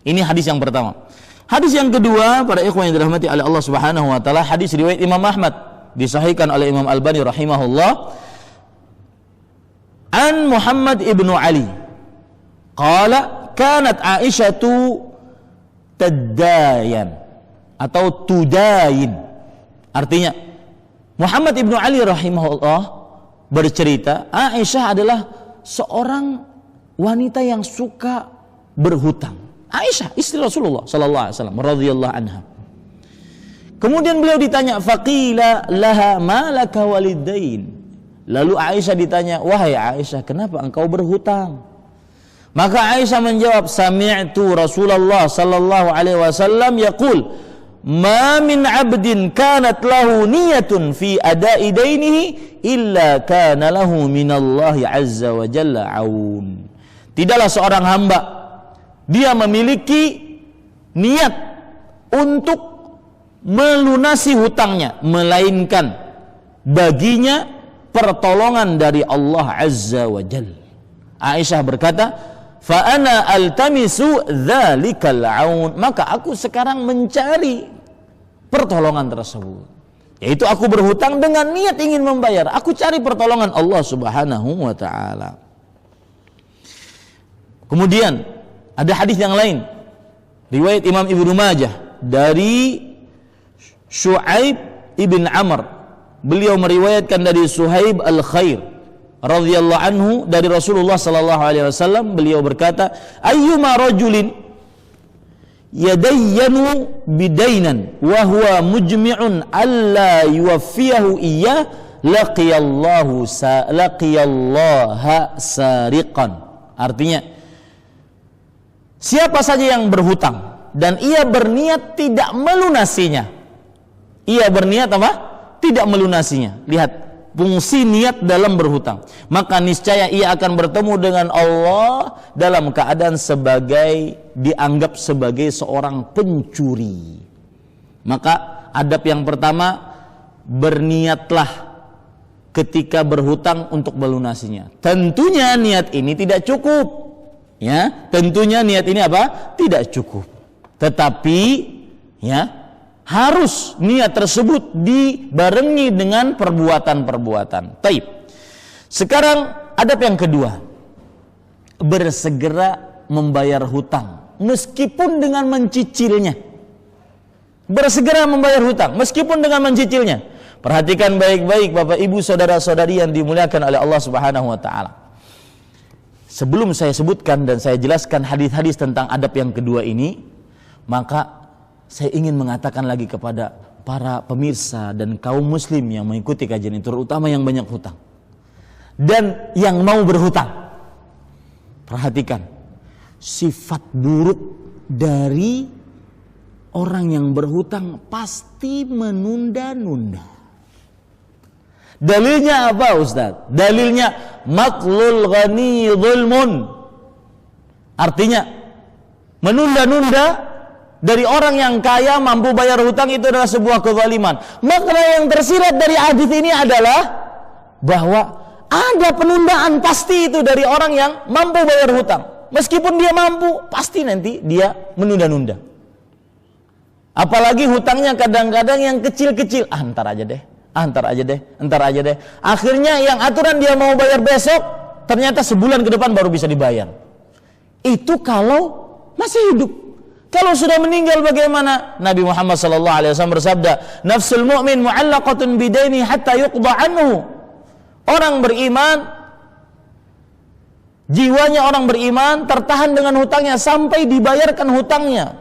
Ini hadis yang pertama. Hadis yang kedua, para ikhwan yang dirahmati oleh Allah Subhanahu wa taala, hadis riwayat Imam Ahmad, disahihkan oleh Imam Albani rahimahullah. An Muhammad ibnu Ali qala kanat Aisyatu tadayan atau tudayin. Artinya Muhammad ibnu Ali rahimahullah bercerita, Aisyah adalah seorang wanita yang suka berhutang. Aisyah, istri Rasulullah sallallahu alaihi wasallam radhiyallahu anha. Kemudian beliau ditanya, faqila laha ma laka walidain. Lalu Aisyah ditanya, wahai Aisyah, kenapa engkau berhutang? Maka Aisyah menjawab, sami'tu Rasulullah sallallahu alaihi wasallam yaqul, ma min 'abdin kanat lahu niyatun fi ada'i dainihi illa kana lahu minallahi azza wa jalla 'aun. Tidaklah seorang hamba dia memiliki niat untuk melunasi hutangnya, melainkan baginya pertolongan dari Allah Azza wa Jalla. Aisyah berkata, fa ana altamisu dzalikal aun, maka aku sekarang mencari pertolongan tersebut. Yaitu aku berhutang dengan niat ingin membayar. Aku cari pertolongan Allah Subhanahu wa ta'ala. Kemudian ada hadis yang lain, riwayat Imam Ibnu Majah dari Syu'aib ibn Amr. Beliau meriwayatkan dari Suhaib al-Khair radhiyallahu anhu dari Rasulullah sallallahu alaihi wasallam, beliau berkata, ayyuma rajulin yadayyanu bidainan wa huwa mujmi'un alla yuwaffiyahu iyyah laqiyallaha sariqan. Artinya, siapa saja yang berhutang dan ia berniat tidak melunasinya. Ia berniat apa? Tidak melunasinya. Lihat, fungsi niat dalam berhutang. Maka niscaya ia akan bertemu dengan Allah dalam keadaan dianggap sebagai seorang pencuri. Maka adab yang pertama, berniatlah ketika berhutang untuk melunasinya. Tentunya niat ini tidak cukup. Ya, tentunya niat ini apa? Tidak cukup. Tetapi ya, harus niat tersebut dibarengi dengan perbuatan-perbuatan. Taib. Sekarang adab yang kedua, bersegera membayar hutang meskipun dengan mencicilnya. Bersegera membayar hutang meskipun dengan mencicilnya. Perhatikan baik-baik Bapak Ibu saudara-saudari yang dimuliakan oleh Allah Subhanahu wa taala. Sebelum saya sebutkan dan saya jelaskan hadis-hadis tentang adab yang kedua ini, maka saya ingin mengatakan lagi kepada para pemirsa dan kaum muslim yang mengikuti kajian ini, terutama yang banyak hutang dan yang mau berhutang. Perhatikan sifat buruk dari orang yang berhutang, pasti menunda-nunda. Dalilnya apa Ustaz? Dalilnya matlul ghani zulmun. Artinya menunda-nunda dari orang yang kaya mampu bayar hutang itu adalah sebuah kezaliman. Makna yang tersirat dari hadis ini adalah bahwa ada penundaan pasti itu dari orang yang mampu bayar hutang. Meskipun dia mampu, pasti nanti dia menunda-nunda. Apalagi hutangnya kadang-kadang yang kecil-kecil. Ntar aja deh. Akhirnya yang aturan dia mau bayar besok, ternyata sebulan ke depan baru bisa dibayar. Itu kalau masih hidup. Kalau sudah meninggal bagaimana? Nabi Muhammad SAW bersabda, nafsul mu'min mu'allaqatun bidaini hatta yuqda anhu. Orang beriman, jiwanya orang beriman tertahan dengan hutangnya sampai dibayarkan hutangnya.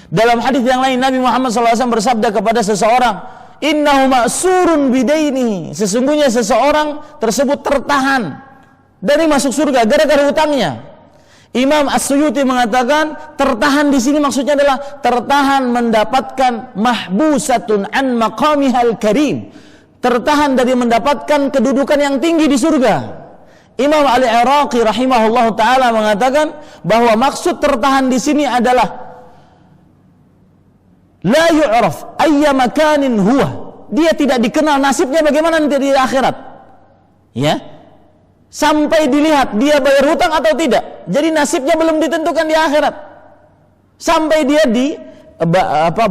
Dalam hadis yang lain Nabi Muhammad SAW bersabda kepada seseorang, innahu ma'surun bidaini. Sesungguhnya seseorang tersebut tertahan dari masuk surga gara-gara hutangnya. Imam As-Suyuti mengatakan tertahan di sini maksudnya adalah tertahan mendapatkan mahbusatun an maqamihal karim, tertahan dari mendapatkan kedudukan yang tinggi di surga. Imam Al-Iraqi rahimahullah taala mengatakan bahwa maksud tertahan di sini adalah la yu'raf ayya makanin huwa. Dia tidak dikenal nasibnya bagaimana nanti di akhirat. Ya. Sampai dilihat dia bayar hutang atau tidak. Jadi nasibnya belum ditentukan di akhirat. Sampai dia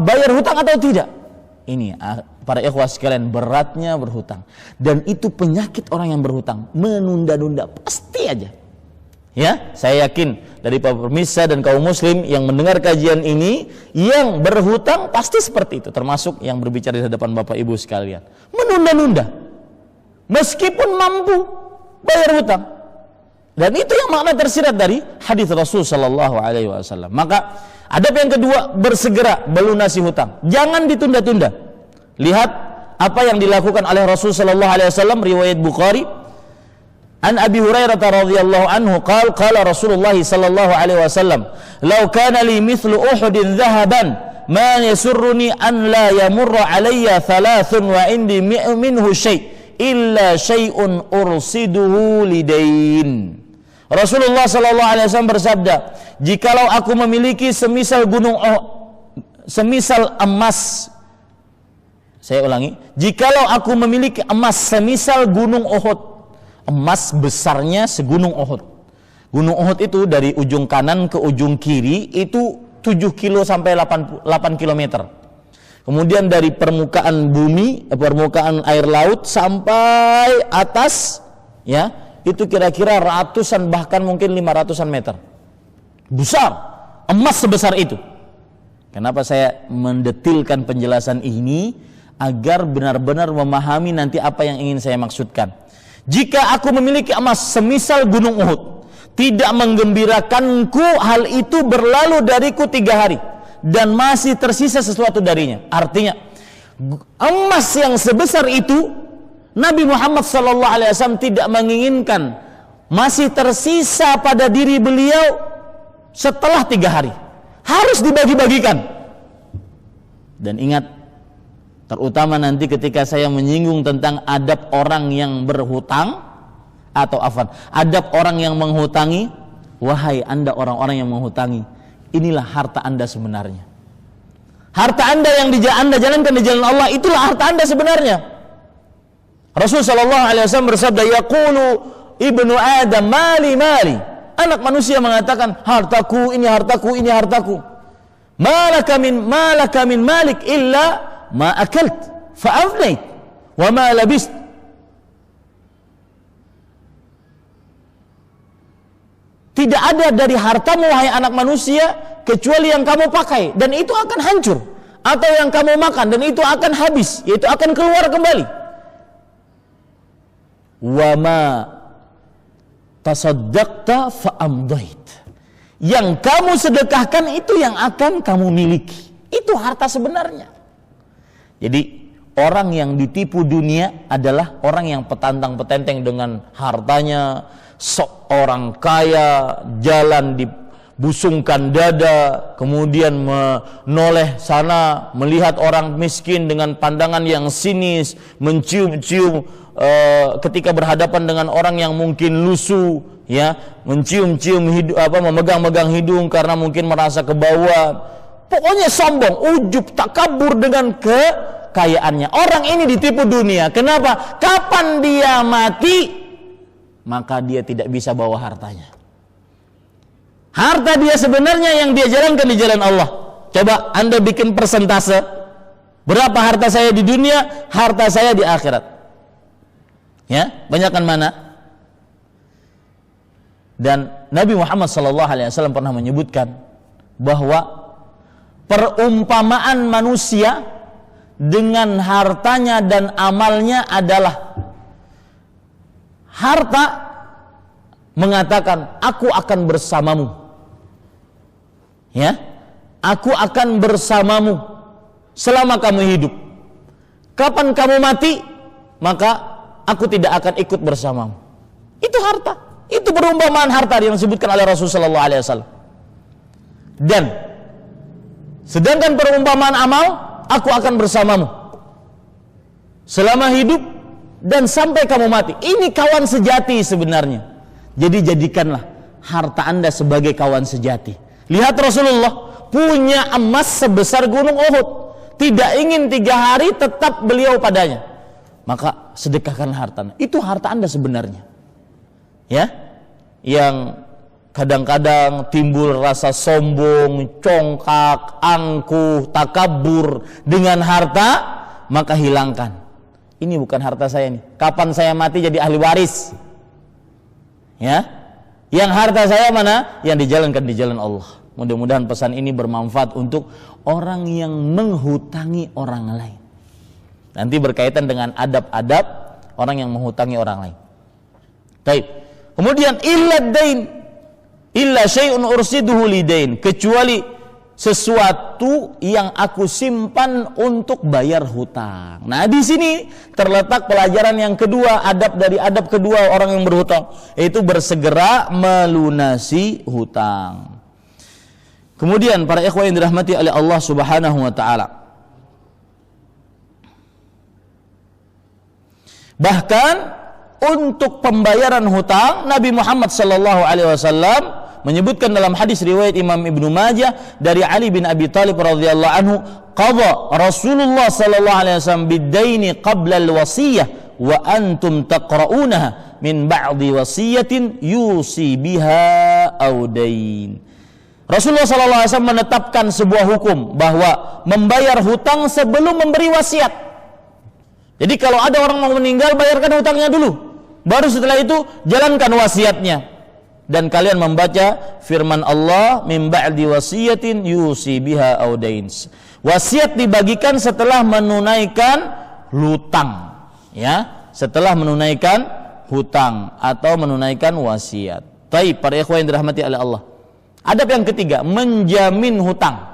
bayar hutang atau tidak. Ini para ikhwah sekalian, beratnya berhutang. Dan itu penyakit orang yang berhutang, menunda-nunda pasti aja. Ya, saya yakin dari para pemirsa dan kaum muslim yang mendengar kajian ini, yang berhutang pasti seperti itu, termasuk yang berbicara di hadapan Bapak Ibu sekalian. Menunda-nunda meskipun mampu bayar hutang. Dan itu yang makna tersirat dari hadis Rasul sallallahu alaihi wasallam. Maka adab yang kedua, bersegera melunasi hutang. Jangan ditunda-tunda. Lihat apa yang dilakukan oleh Rasul sallallahu alaihi wasallam, riwayat Bukhari. An Abi Hurairah radhiyallahu anhu qala Rasulullah sallallahu alaihi wasallam, "Law kana li mithlu Uhudin dhahaban ma yasurruni an la yamurra alayya thalathun wa indi minhu syai' illa syai'un ursiduhu lidain." Rasulullah sallallahu alaihi wasallam bersabda, "Jikalau aku memiliki semisal semisal emas." Saya ulangi, "Jikalau aku memiliki emas semisal gunung Uhud." Emas besarnya segunung Uhud. Gunung Uhud itu dari ujung kanan ke ujung kiri itu 7 kilo sampai 8 kilometer. Kemudian dari permukaan bumi, permukaan air laut sampai atas, ya, itu kira-kira ratusan bahkan mungkin 500-an meter. Besar, emas sebesar itu. Kenapa saya mendetilkan penjelasan ini? Agar benar-benar memahami nanti apa yang ingin saya maksudkan. Jika aku memiliki emas semisal gunung Uhud, tidak menggembirakanku hal itu berlalu dariku 3 hari dan masih tersisa sesuatu darinya. Artinya emas yang sebesar itu Nabi Muhammad SAW tidak menginginkan masih tersisa pada diri beliau setelah 3 hari. Harus dibagi-bagikan. Dan ingat, terutama nanti ketika saya menyinggung tentang adab orang yang berhutang atau adab orang yang menghutangi. Wahai Anda orang-orang yang menghutangi, inilah harta Anda sebenarnya. Harta Anda yang Anda jalankan di jalan Allah, itulah harta Anda sebenarnya. Rasulullah SAW bersabda, yaqulu ibnu Adam mali mali. Anak manusia mengatakan, hartaku, ini hartaku, ini hartaku. Malaka min malik illa ma akalt fa'afnait wa ma labist. Tidak ada dari hartamu wahai anak manusia kecuali yang kamu pakai dan itu akan hancur, atau yang kamu makan dan itu akan habis, yaitu akan keluar kembali. Wa ma tasaddaqta fa'amdait. Yang kamu sedekahkan itu yang akan kamu miliki. Itu harta sebenarnya. Jadi orang yang ditipu dunia adalah orang yang petantang-petenteng dengan hartanya, seorang kaya, jalan dibusungkan dada, kemudian menoleh sana, melihat orang miskin dengan pandangan yang sinis, mencium-cium ketika berhadapan dengan orang yang mungkin lusuh, ya, mencium-cium memegang-megang hidung karena mungkin merasa kebawaan. Pokoknya sombong, ujub, takabur dengan kekayaannya. Orang ini ditipu dunia. Kenapa? Kapan dia mati, maka dia tidak bisa bawa hartanya. Harta dia sebenarnya yang dia jalankan di jalan Allah. Coba Anda bikin persentase. Berapa harta saya di dunia, harta saya di akhirat. Ya, banyakkan mana? Dan Nabi Muhammad SAW pernah menyebutkan bahwa perumpamaan manusia dengan hartanya dan amalnya adalah harta mengatakan, aku akan bersamamu, ya, aku akan bersamamu selama kamu hidup. Kapan kamu mati, maka aku tidak akan ikut bersamamu. Itu harta, itu perumpamaan harta yang disebutkan oleh Rasulullah SAW. Dan sedangkan perumpamaan amal, aku akan bersamamu selama hidup dan sampai kamu mati. Ini kawan sejati sebenarnya. Jadi jadikanlah harta Anda sebagai kawan sejati. Lihat Rasulullah punya emas sebesar gunung Uhud, tidak ingin 3 hari tetap beliau padanya, maka sedekahkan harta. Itu harta Anda sebenarnya, ya, yang kadang-kadang timbul rasa sombong, congkak, angkuh, takabur dengan harta, maka hilangkan. Ini bukan harta saya nih. Kapan saya mati jadi ahli waris? Ya, yang harta saya mana? Yang dijalankan di jalan Allah. Mudah-mudahan pesan ini bermanfaat untuk orang yang menghutangi orang lain. Nanti berkaitan dengan adab-adab orang yang menghutangi orang lain. Baik. Kemudian illad dain, illa syai'un ursiduhu lidain, kecuali sesuatu yang aku simpan untuk bayar hutang. Nah, di sini terletak pelajaran yang kedua, adab kedua orang yang berhutang, yaitu bersegera melunasi hutang. Kemudian para ikhwan yang dirahmati oleh Allah Subhanahu wa taala, bahkan untuk pembayaran hutang, Nabi Muhammad sallallahu alaihi wasallam menyebutkan dalam hadis riwayat Imam Ibnu Majah dari Ali bin Abi Thalib radhiyallahu anhu, qadha Rasulullah sallallahu alaihi wasallam bid-daini qabla al-wasiyah wa antum taqra'unaha min ba'di wasiyatin yusi biha aw dain. Rasulullah SAW menetapkan sebuah hukum bahwa membayar hutang sebelum memberi wasiat. Jadi kalau ada orang mau meninggal, bayarkan hutangnya dulu, baru setelah itu jalankan wasiatnya. Dan kalian membaca firman Allah, min ba'di wasiyatin yusi biha aw dain. Wasiat dibagikan setelah menunaikan hutang, ya, setelah menunaikan hutang atau menunaikan wasiat. Baik, para ikhwan yang dirahmati oleh Allah. Adab yang ketiga, menjamin hutang.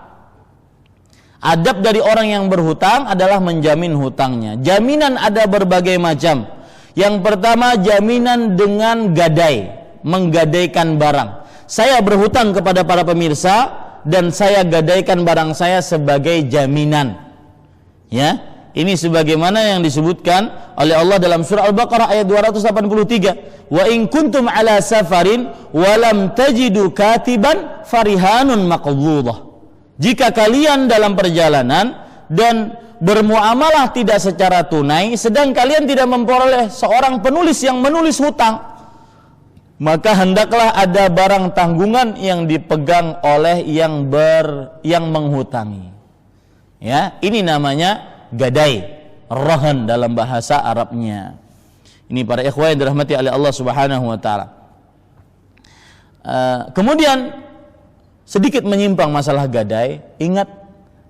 Adab dari orang yang berhutang adalah menjamin hutangnya. Jaminan ada berbagai macam. Yang pertama, jaminan dengan gadai, menggadaikan barang. Saya berhutang kepada para pemirsa dan saya gadaikan barang saya sebagai jaminan. Ya, ini sebagaimana yang disebutkan oleh Allah dalam surah Al-Baqarah ayat 283. Wa in kuntum ala safarin wa lam tajidu katiban farihanun maqdhudah. Jika kalian dalam perjalanan dan bermuamalah tidak secara tunai, sedang kalian tidak memperoleh seorang penulis yang menulis hutang, maka hendaklah ada barang tanggungan yang dipegang oleh yang menghutangi. Ya, ini namanya gadai, rahan dalam bahasa Arabnya. Ini para ikhwan yang dirahmati oleh Allah Subhanahu wa taala. Kemudian sedikit menyimpang masalah gadai, ingat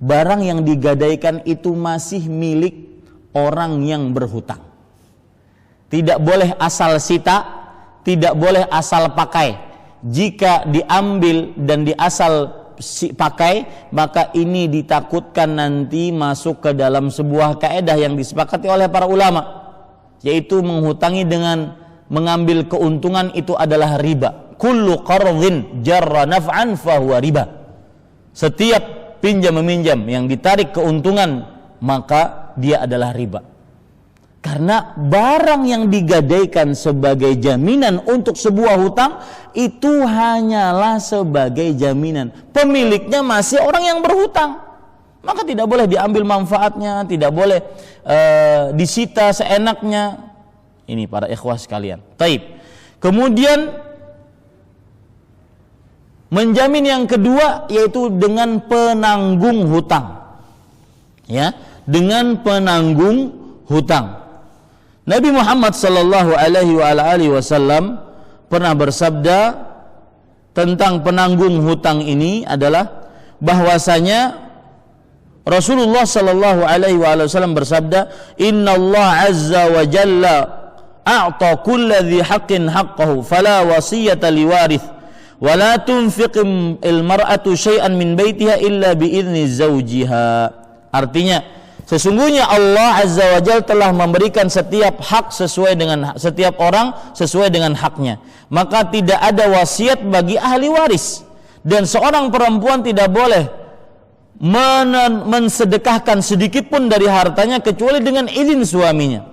barang yang digadaikan itu masih milik orang yang berhutang. Tidak boleh asal sita, tidak boleh asal pakai. Jika diambil dan diasal pakai, maka ini ditakutkan nanti masuk ke dalam sebuah kaidah yang disepakati oleh para ulama, yaitu menghutangi dengan mengambil keuntungan itu adalah riba. Kullu qardhin jarra naf'an fahuwa riba. Setiap pinjam meminjam yang ditarik keuntungan, maka dia adalah riba. Karena barang yang digadaikan sebagai jaminan untuk sebuah hutang itu hanyalah sebagai jaminan. Pemiliknya masih orang yang berhutang. Maka tidak boleh diambil manfaatnya, tidak boleh disita seenaknya. Ini para ikhwah sekalian. Taib. Kemudian menjamin yang kedua yaitu dengan penanggung hutang. Ya, dengan penanggung hutang. Nabi Muhammad sallallahu alaihi wasallam pernah bersabda tentang penanggung hutang ini adalah bahwasanya Rasulullah sallallahu alaihi wasallam bersabda, "Innallaha azza wa jalla a'ta kulli dhi haqqin haqqahu fala wasiyata liwarith wa la tunfiqu al-mar'atu syai'an min baitiha illa bi idzni zawjiha." Artinya, sesungguhnya Allah Azza wa Jalla telah memberikan setiap hak sesuai dengan setiap orang sesuai dengan haknya. Maka tidak ada wasiat bagi ahli waris, dan seorang perempuan tidak boleh mensedekahkan sedikit pun dari hartanya kecuali dengan izin suaminya.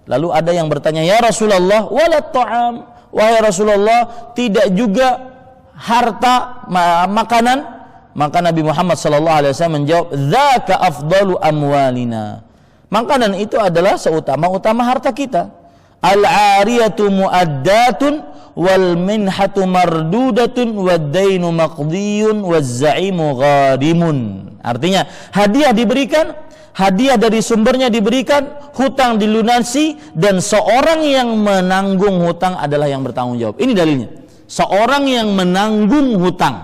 Lalu ada yang bertanya, "Ya Rasulullah, wala ta'am?" Wahai Rasulullah, tidak juga harta makanan? Maka Nabi Muhammad SAW menjawab, "Dzaka afdalu amwalina." Makanan itu adalah seutama-utama harta kita. Al-'ariyatu mu'addatun wal minhatu mardudatun wad dainu maqdiyun waz za'imu gharimun. Artinya, hadiah diberikan, hadiah dari sumbernya diberikan, hutang dilunasi, dan seorang yang menanggung hutang adalah yang bertanggung jawab. Ini dalilnya. Seorang yang menanggung hutang,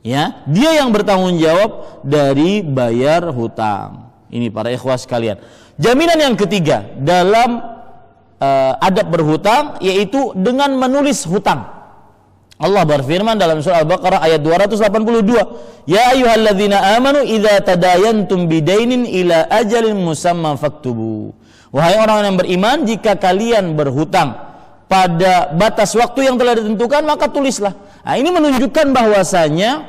ya, dia yang bertanggung jawab dari bayar hutang. Ini para ikhwah sekalian. Jaminan yang ketiga dalam adab berhutang yaitu dengan menulis hutang. Allah berfirman dalam surah Al-Baqarah ayat 282, "Ya ayyuhalladzina amanu idza tadayantum bidainin ila ajalin musamma faktubu." Wahai orang yang beriman, jika kalian berhutang pada batas waktu yang telah ditentukan, maka tulislah. Nah, ini menunjukkan bahwasanya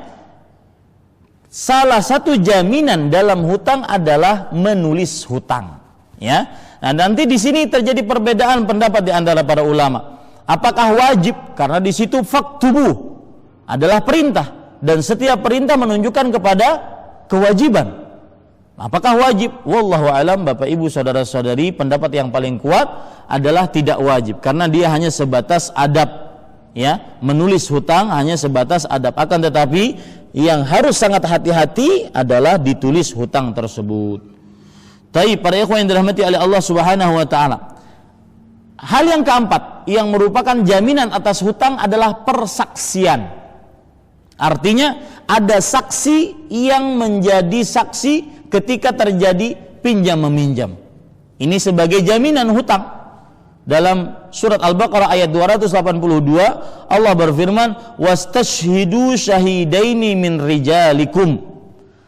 salah satu jaminan dalam hutang adalah menulis hutang. Ya, nah nanti di sini terjadi perbedaan pendapat di antara para ulama. Apakah wajib? Karena di situ faktubu adalah perintah, dan setiap perintah menunjukkan kepada kewajiban. Apakah wajib? Wallahu alam, Bapak Ibu saudara-saudari, pendapat yang paling kuat adalah tidak wajib, karena dia hanya sebatas adab. ya, menulis hutang hanya sebatas adab, akan tetapi yang harus sangat hati-hati adalah ditulis hutang tersebut. Tapi para ikhwan yang dirahmati oleh Allah Subhanahu wa taala, hal yang keempat yang merupakan jaminan atas hutang adalah persaksian. Artinya ada saksi yang menjadi saksi ketika terjadi pinjam meminjam. Ini sebagai jaminan hutang. Dalam surat Al-Baqarah ayat 282 Allah berfirman, wastashhidu syahidaini min rijalikum,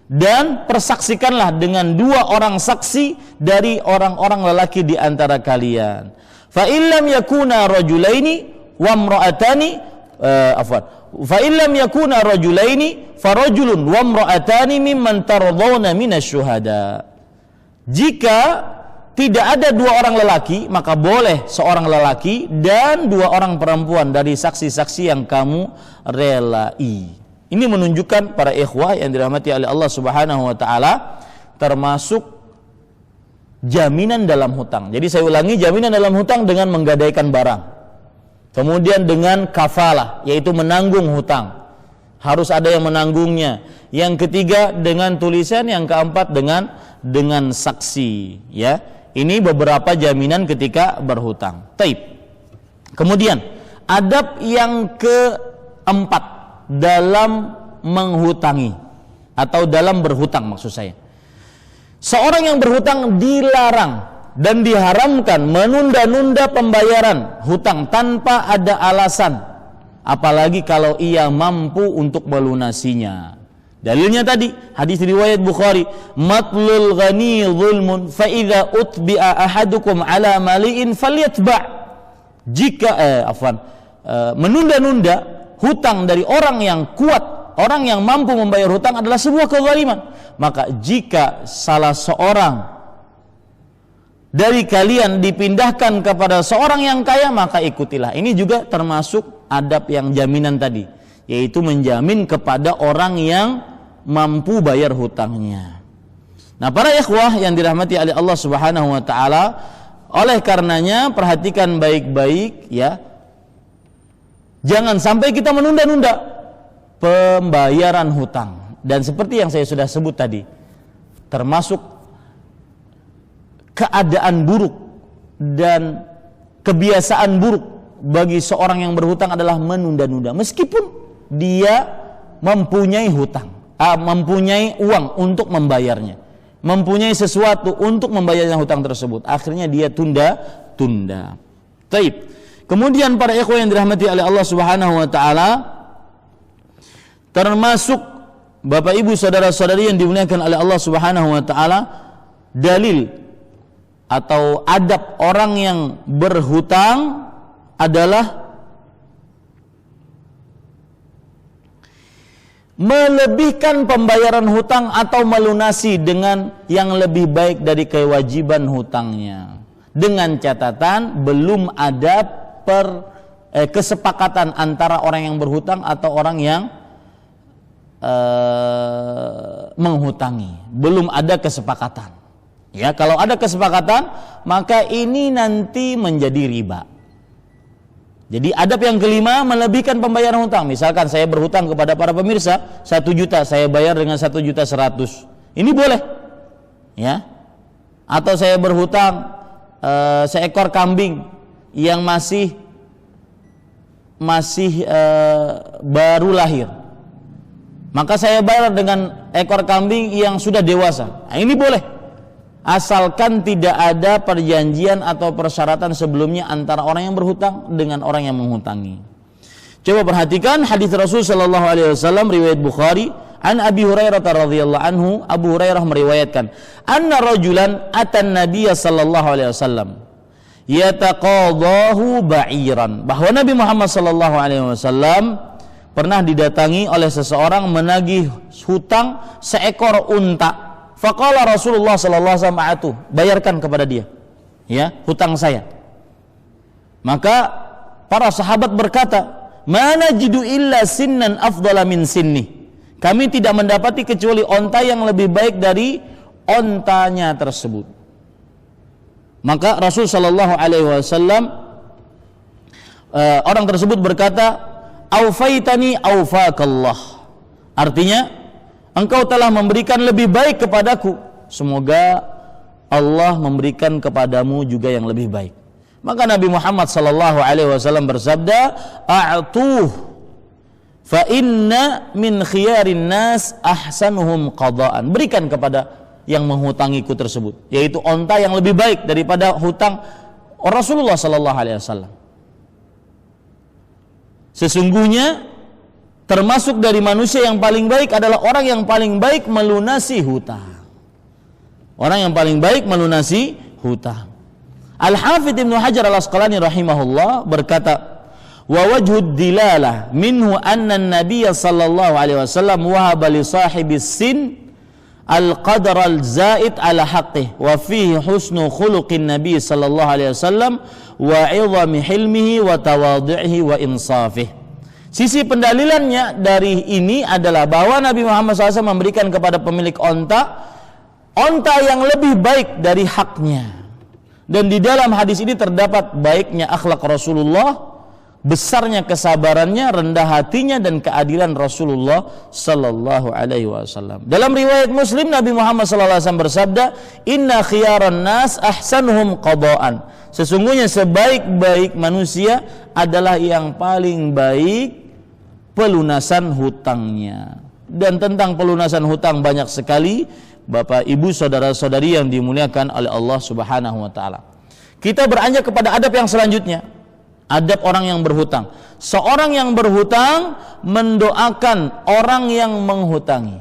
dan persaksikanlah dengan 2 orang saksi dari orang-orang lelaki di antara kalian. Fa illam yakuna rajulaini wa imra'atani fa illam yakuna rajulaini farajulun wa imra'atani mimman tardawna minasyuhada. Jika tidak ada 2 orang lelaki, maka boleh seorang lelaki dan 2 orang perempuan dari saksi-saksi yang kamu relai. Ini menunjukkan para ikhwah yang dirahmati oleh Allah Subhanahu wa taala, termasuk jaminan dalam hutang. Jadi saya ulangi, jaminan dalam hutang dengan menggadaikan barang. Kemudian dengan kafalah, yaitu menanggung hutang. Harus ada yang menanggungnya. Yang ketiga dengan tulisan, yang keempat dengan saksi, ya. Ini beberapa jaminan ketika berhutang. Taib. Kemudian adab yang keempat dalam menghutangi atau dalam berhutang maksud saya. Seorang yang berhutang dilarang dan diharamkan menunda-nunda pembayaran hutang tanpa ada alasan, apalagi kalau ia mampu untuk melunasinya. Dalilnya tadi hadis riwayat Bukhari, matlul ghani zulmun fa idza utbi'a ahadukum ala mali'in falyatba'. Jika menunda-nunda hutang dari orang yang kuat, orang yang mampu membayar hutang adalah sebuah kezaliman. Maka jika salah seorang dari kalian dipindahkan kepada seorang yang kaya, maka ikutilah. Ini juga termasuk adab yang jaminan tadi, yaitu menjamin kepada orang yang mampu bayar hutangnya. Nah, para ikhwah yang dirahmati oleh Allah Subhanahu wa taala, oleh karenanya perhatikan baik-baik ya. Jangan sampai kita menunda-nunda pembayaran hutang. Dan seperti yang saya sudah sebut tadi, termasuk keadaan buruk dan kebiasaan buruk bagi seorang yang berhutang adalah menunda-nunda meskipun dia mempunyai hutang. Mempunyai uang untuk membayarnya, mempunyai sesuatu untuk membayarnya hutang tersebut, akhirnya dia tunda. Taib. Kemudian para ikhwan yang dirahmati oleh Allah Subhanahu wa taala, termasuk Bapak Ibu saudara-saudari yang dimuliakan oleh Allah Subhanahu wa taala, dalil atau adab orang yang berhutang adalah melebihkan pembayaran hutang atau melunasi dengan yang lebih baik dari kewajiban hutangnya, dengan catatan belum ada kesepakatan antara orang yang berhutang atau orang yang menghutangi. Belum ada kesepakatan. Ya, kalau ada kesepakatan maka ini nanti menjadi riba. Jadi adab yang kelima, melebihkan pembayaran hutang. Misalkan saya berhutang kepada para pemirsa 1 juta, saya bayar dengan 1.100.000. Ini boleh, ya. Atau saya berhutang seekor kambing yang masih baru lahir, maka saya bayar dengan ekor kambing yang sudah dewasa. Nah, ini boleh, asalkan tidak ada perjanjian atau persyaratan sebelumnya antara orang yang berhutang dengan orang yang menghutangi. Coba perhatikan hadis Rasul sallallahu alaihi wasallam riwayat Bukhari, an Abi Hurairah radhiyallahu anhu, Abu Hurairah meriwayatkan, anna rajulan atan Nabiy sallallahu alaihi wasallam yataqadahu ba'iran, bahwa Nabi Muhammad sallallahu alaihi wasallam pernah didatangi oleh seseorang menagih hutang seekor unta. Faqala Rasulullah sallallahu alaihi wasallam, bayarkan kepada dia, ya, hutang saya. Maka para sahabat berkata, mana jidu illa sinnan afdala min sinni. Kami tidak mendapati kecuali onta yang lebih baik dari ontanya tersebut. Maka Rasul sallallahu alaihi wasallam orang tersebut berkata, "Aufaitani aufakallah." Artinya, engkau telah memberikan lebih baik kepadaku, semoga Allah memberikan kepadamu juga yang lebih baik. Maka Nabi Muhammad sallallahu alaihi wasallam bersabda, "A'tuh fa inna min khiyarin nas ahsanuhum qada'an." Berikan kepada yang menghutangiku tersebut, yaitu onta yang lebih baik daripada hutang Rasulullah sallallahu alaihi wasallam. Sesungguhnya termasuk dari manusia yang paling baik adalah orang yang paling baik melunasi hutang. Orang yang paling baik melunasi hutang. Al-Hafidz Ibnu Hajar Al-Asqalani rahimahullah berkata, "Wa wajhud dilalah minhu anna an-nabiy sallallahu alaihi wasallam wahaba li sahibis sin al-qadar al-zaid ala haqqih wa fihi husnu khuluqin nabiy sallallahu alaihi wasallam wa 'idhami hilmihi wa tawadhu'ihi wa insafih." Sisi pendalilannya dari ini adalah bahwa Nabi Muhammad SAW memberikan kepada pemilik onta yang lebih baik dari haknya. Dan di dalam hadis ini terdapat baiknya akhlak Rasulullah, besarnya kesabarannya, rendah hatinya, dan keadilan Rasulullah sallallahu alaihi wasallam. Dalam riwayat Muslim, Nabi Muhammad sallallahu alaihi wasallam bersabda, "Inna khiyaran nas ahsanuhum qada'an." Sesungguhnya sebaik-baik manusia adalah yang paling baik pelunasan hutangnya. Dan tentang pelunasan hutang banyak sekali Bapak, Ibu, saudara-saudari yang dimuliakan oleh Allah Subhanahu wa taala. Kita beranjak kepada adab yang selanjutnya. Adab orang yang berhutang. Seorang yang berhutang mendoakan orang yang menghutangi.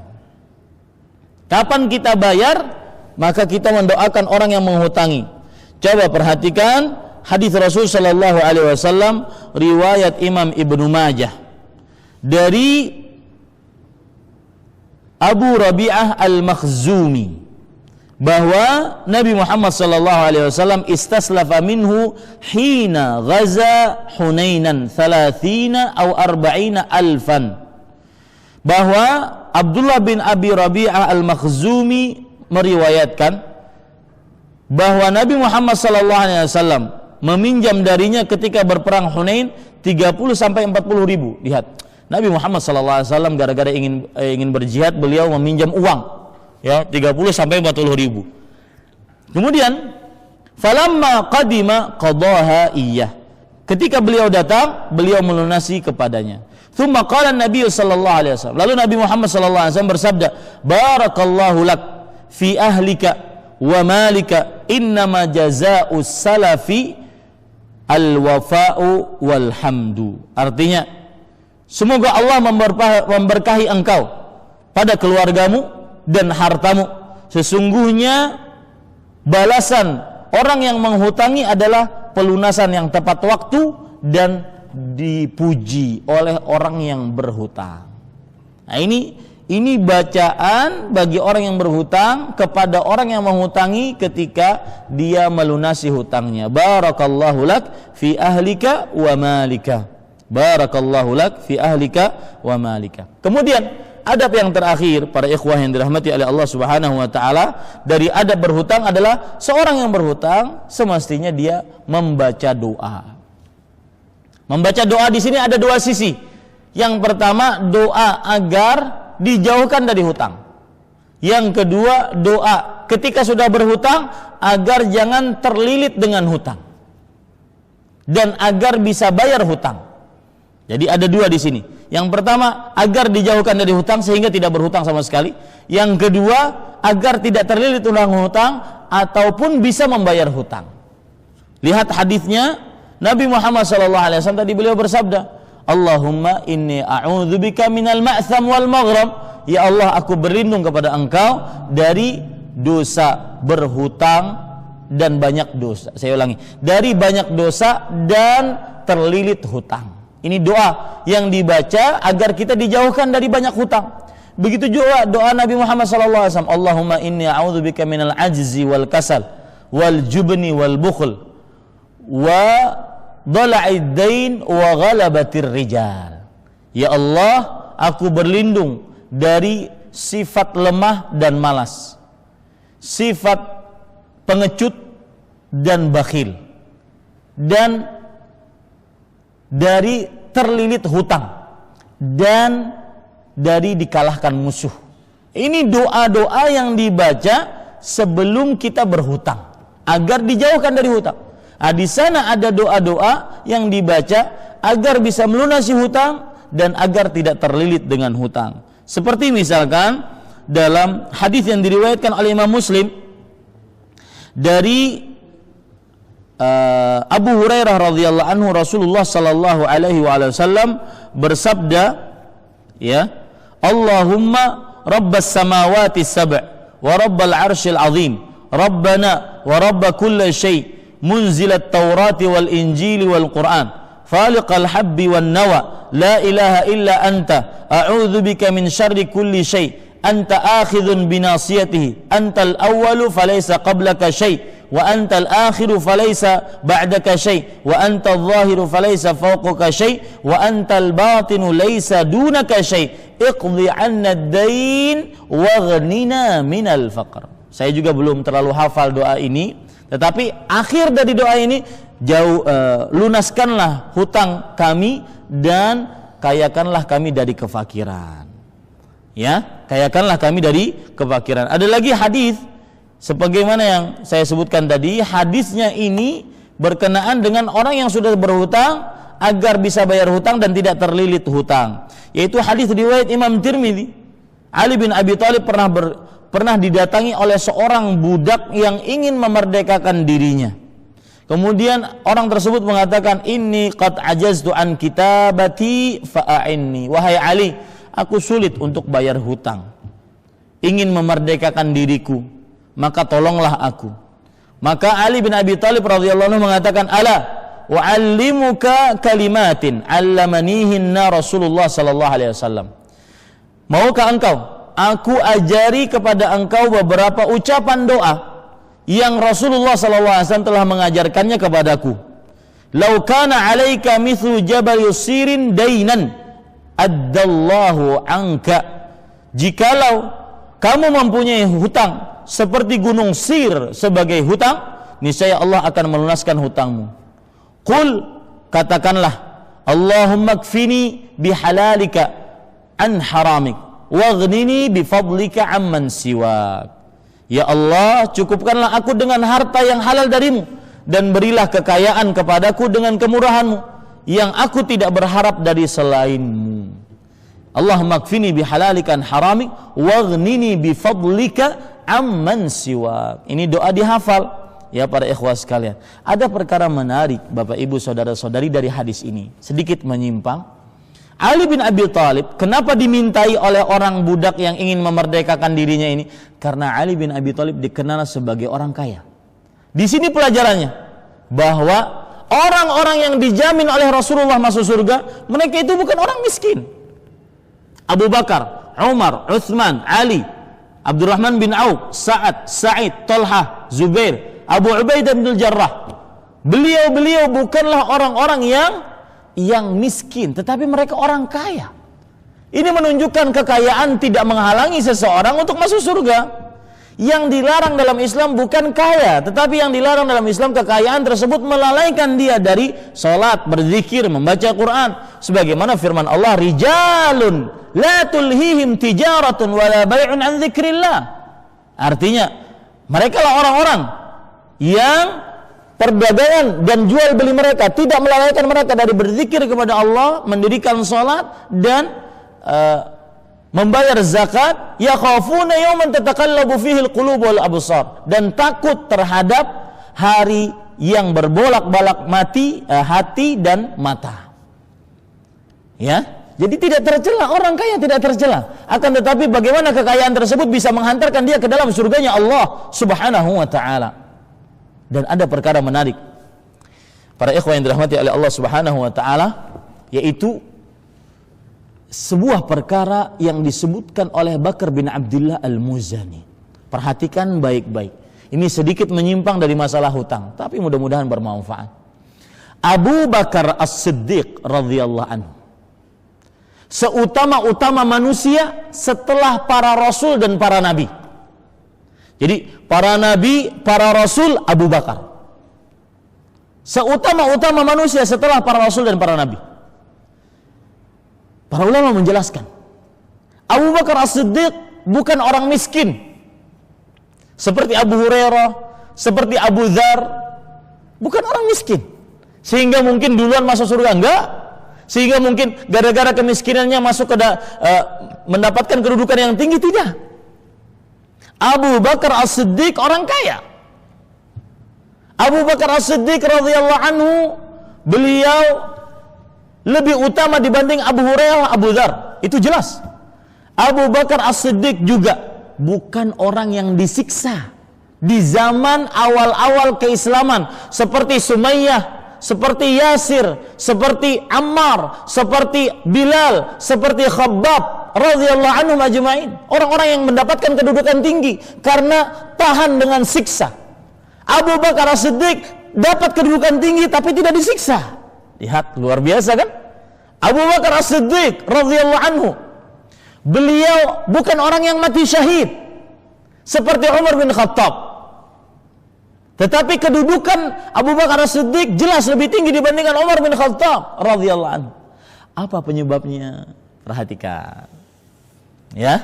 Kapan kita bayar, maka kita mendoakan orang yang menghutangi. Coba perhatikan hadis Rasul sallallahu alaihi wasallam riwayat Imam Ibnu Majah dari Abu Rabi'ah Al-Makhzumi bahwa Nabi Muhammad sallallahu alaihi wasallam istaslafa minhu hina ghaza Hunainan 30 atau 40 alfan, bahwa Abdullah bin Abi Rabi'ah Al-Makhzumi meriwayatkan bahwa Nabi Muhammad sallallahu alaihi wasallam meminjam darinya ketika berperang Hunain 30 sampai 40 ribu. Lihat, Nabi Muhammad SAW gara-gara ingin berjihad, beliau meminjam uang, ya, 30 sampai 40 ribu. Kemudian, falamma qadima qadaha iyyah. Ketika beliau datang, beliau melunasi kepadanya. Tsumma qala Nabi sallallahu alaihi wasallam. Lalu Nabi Muhammad sallallahu alaihi wasallam bersabda, "Barakallahu lak fi ahlika wa malika, innama jazaa'us salafi al-wafa'u wal hamdu." Artinya, semoga Allah memberkahi engkau pada keluargamu dan hartamu. Sesungguhnya balasan orang yang menghutangi adalah pelunasan yang tepat waktu dan dipuji oleh orang yang berhutang. Nah, ini bacaan bagi orang yang berhutang kepada orang yang menghutangi ketika dia melunasi hutangnya. Barakallahu lak fi ahlika wa malika. Barakallahu lak fi ahlika wa malika. Kemudian adab yang terakhir para ikhwah yang dirahmati oleh Allah Subhanahu wa taala dari adab berhutang adalah seorang yang berhutang semestinya dia membaca doa. Membaca doa di sini ada dua sisi. Yang pertama, doa agar dijauhkan dari hutang. Yang kedua, doa ketika sudah berhutang agar jangan terlilit dengan hutang dan agar bisa bayar hutang. Jadi ada dua di sini. Yang pertama, agar dijauhkan dari hutang sehingga tidak berhutang sama sekali. Yang kedua, agar tidak terlilit dengan hutang ataupun bisa membayar hutang. Lihat hadisnya, Nabi Muhammad SAW tadi beliau bersabda, "Allahumma inni a'udzubika minal ma'tham wal maghram." Ya Allah, aku berlindung kepada engkau dari dosa berhutang dan banyak dosa. Saya ulangi, dari banyak dosa dan terlilit hutang. Ini doa yang dibaca agar kita dijauhkan dari banyak hutang. Begitu juga doa Nabi Muhammad SAW. Allahumma inni a'udzubika minal ajzi wal kasal wal jubni wal bukhl wa dhala'id dain wa ghalabatir rijal. Ya Allah, aku berlindung dari sifat lemah dan malas, sifat pengecut dan bakhil, dan dari terlilit hutang dan dari dikalahkan musuh. Ini doa-doa yang dibaca sebelum kita berhutang agar dijauhkan dari hutang. Di sana ada doa-doa yang dibaca agar bisa melunasi hutang dan agar tidak terlilit dengan hutang. Seperti misalkan dalam hadis yang diriwayatkan oleh Imam Muslim dari Abu Hurairah radhiyallahu anhu, Rasulullah sallallahu alaihi wasallam bersabda, ya, Allahumma rabbas samawati sab' wa rabbal arsyil azim, rabbana wa rabb kulli syai', munzilat taurati wal injili wal qur'an, faliqal habbi wan nawa, la ilaha illa anta, a'udzu bika min syarri kulli syai', anta akhidhun binasiyatihi, antal awwalu falaysa qablaka syai', wa antal akhiru falaysa ba'daka syai', wa antal zahiru falaysa fawqaka syai', wa antal batinu laysa dunaka syai', iqdi 'anna ad-dain waghnina minal faqr. Saya juga belum terlalu hafal doa ini, tetapi akhir dari doa ini lunaskanlah hutang kami dan kayakanlah kami dari kefakiran. Ya, kayakanlah kami dari kefakiran. Ada lagi hadis sebagaimana yang saya sebutkan tadi, hadisnya ini berkenaan dengan orang yang sudah berhutang agar bisa bayar hutang dan tidak terlilit hutang. Yaitu hadis riwayat Imam Tirmidzi. Ali bin Abi Thalib pernah didatangi oleh seorang budak yang ingin memerdekakan dirinya. Kemudian orang tersebut mengatakan, inni qad ajaztu an kitabati fa'inni. Wahai Ali, aku sulit untuk bayar hutang, ingin memerdekakan diriku, maka tolonglah aku. Maka Ali bin Abi Thalib radhiyallahu anhu mengatakan, ala wa'allimuka kalimatin 'allamanihinna Rasulullah sallallahu alaihi wasallam. Maukah engkau aku ajari kepada engkau beberapa ucapan doa yang Rasulullah sallallahu alaihi wasallam telah mengajarkannya kepadaku. Lau kana 'alaika mithlu jabal yusirin dainan addallahu anka. Jikalau kamu mempunyai hutang seperti gunung Sir sebagai hutang, niscaya Allah akan melunaskan hutangmu. Qul, katakanlah, Allahumma kfini bihalalika an haramik waghnini bifadlika amman siwak. Ya Allah, cukupkanlah aku dengan harta yang halal darimu dan berilah kekayaan kepadaku dengan kemurahanmu yang aku tidak berharap dari selainmu. Allahumma kfini bihalalika an haramik waghnini bifadlika amman siwak. Ini doa dihafal. Ya para ikhwah sekalian, ada perkara menarik Bapak Ibu saudara-saudari dari hadis ini, sedikit menyimpang. Ali bin Abi Thalib kenapa dimintai oleh orang budak yang ingin memerdekakan dirinya ini? Karena Ali bin Abi Thalib dikenal sebagai orang kaya. Di sini pelajarannya bahwa orang-orang yang dijamin oleh Rasulullah masuk surga, mereka itu bukan orang miskin. Abu Bakar, Umar, Utsman, Ali, Abdurrahman bin Auf, Sa'ad, Sa'id, Talha, Zubair, Abu Ubaidah bin Jarrah. Beliau bukanlah orang-orang yang miskin, tetapi mereka orang kaya. Ini menunjukkan kekayaan tidak menghalangi seseorang untuk masuk surga. Yang dilarang dalam Islam bukan kaya, tetapi yang dilarang dalam Islam kekayaan tersebut melalaikan dia dari salat, berzikir, membaca Quran. Sebagaimana firman Allah, rijalun la tulhihim tijaratun wala bai'un an dzikrillah. Artinya, mereka lah orang-orang yang perdagangan dan jual beli mereka tidak melalaikan mereka dari berzikir kepada Allah, mendirikan salat dan membayar zakat. Yakhafuna yawman tataqallabu fihi alqulub wal absar, dan takut terhadap hari yang berbolak-balik hati dan mata. Ya, jadi tidak tercela, orang kaya tidak tercela. Akan tetapi bagaimana kekayaan tersebut bisa menghantarkan dia ke dalam surganya Allah Subhanahu wa taala. Dan ada perkara menarik para ikhwan yang dirahmati oleh Allah Subhanahu wa taala, yaitu sebuah perkara yang disebutkan oleh Bakar bin Abdullah Al-Muzani. Perhatikan baik-baik. Ini sedikit menyimpang dari masalah hutang, tapi mudah-mudahan bermanfaat. Abu Bakar As-Siddiq radhiyallahu anhu, seutama-utama manusia setelah para rasul dan para nabi. Jadi para nabi, para rasul, Abu Bakar. seutama-utama manusia setelah para rasul dan para nabi. Para ulama menjelaskan, Abu Bakar As-Siddiq bukan orang miskin seperti Abu Hurairah, seperti Abu Dzar, bukan orang miskin sehingga mungkin duluan masuk surga, enggak. Sehingga mungkin gara-gara kemiskinannya masuk mendapatkan kedudukan yang tinggi, tidak. Abu Bakar As-Siddiq orang kaya. Abu Bakar As-Siddiq radhiyallahu anhu, beliau lebih utama dibanding Abu Hurairah, Abu Dzar. Itu jelas. Abu Bakar As-Siddiq juga bukan orang yang disiksa di zaman awal-awal keislaman seperti Sumayyah, seperti Yasir, seperti Ammar, seperti Bilal, seperti Khabbab radhiyallahu anhum ajma'in. Orang-orang yang mendapatkan kedudukan tinggi karena tahan dengan siksa. Abu Bakar As-Siddiq dapat kedudukan tinggi tapi tidak disiksa. Lihat, luar biasa kan? Abu Bakar As-Siddiq radhiyallahu anhu, beliau bukan orang yang mati syahid seperti Umar bin Khattab. Tetapi kedudukan Abu Bakar As-Siddiq jelas lebih tinggi dibandingkan Umar bin Khattab radhiyallahu anhu. Apa penyebabnya? Perhatikan. Ya,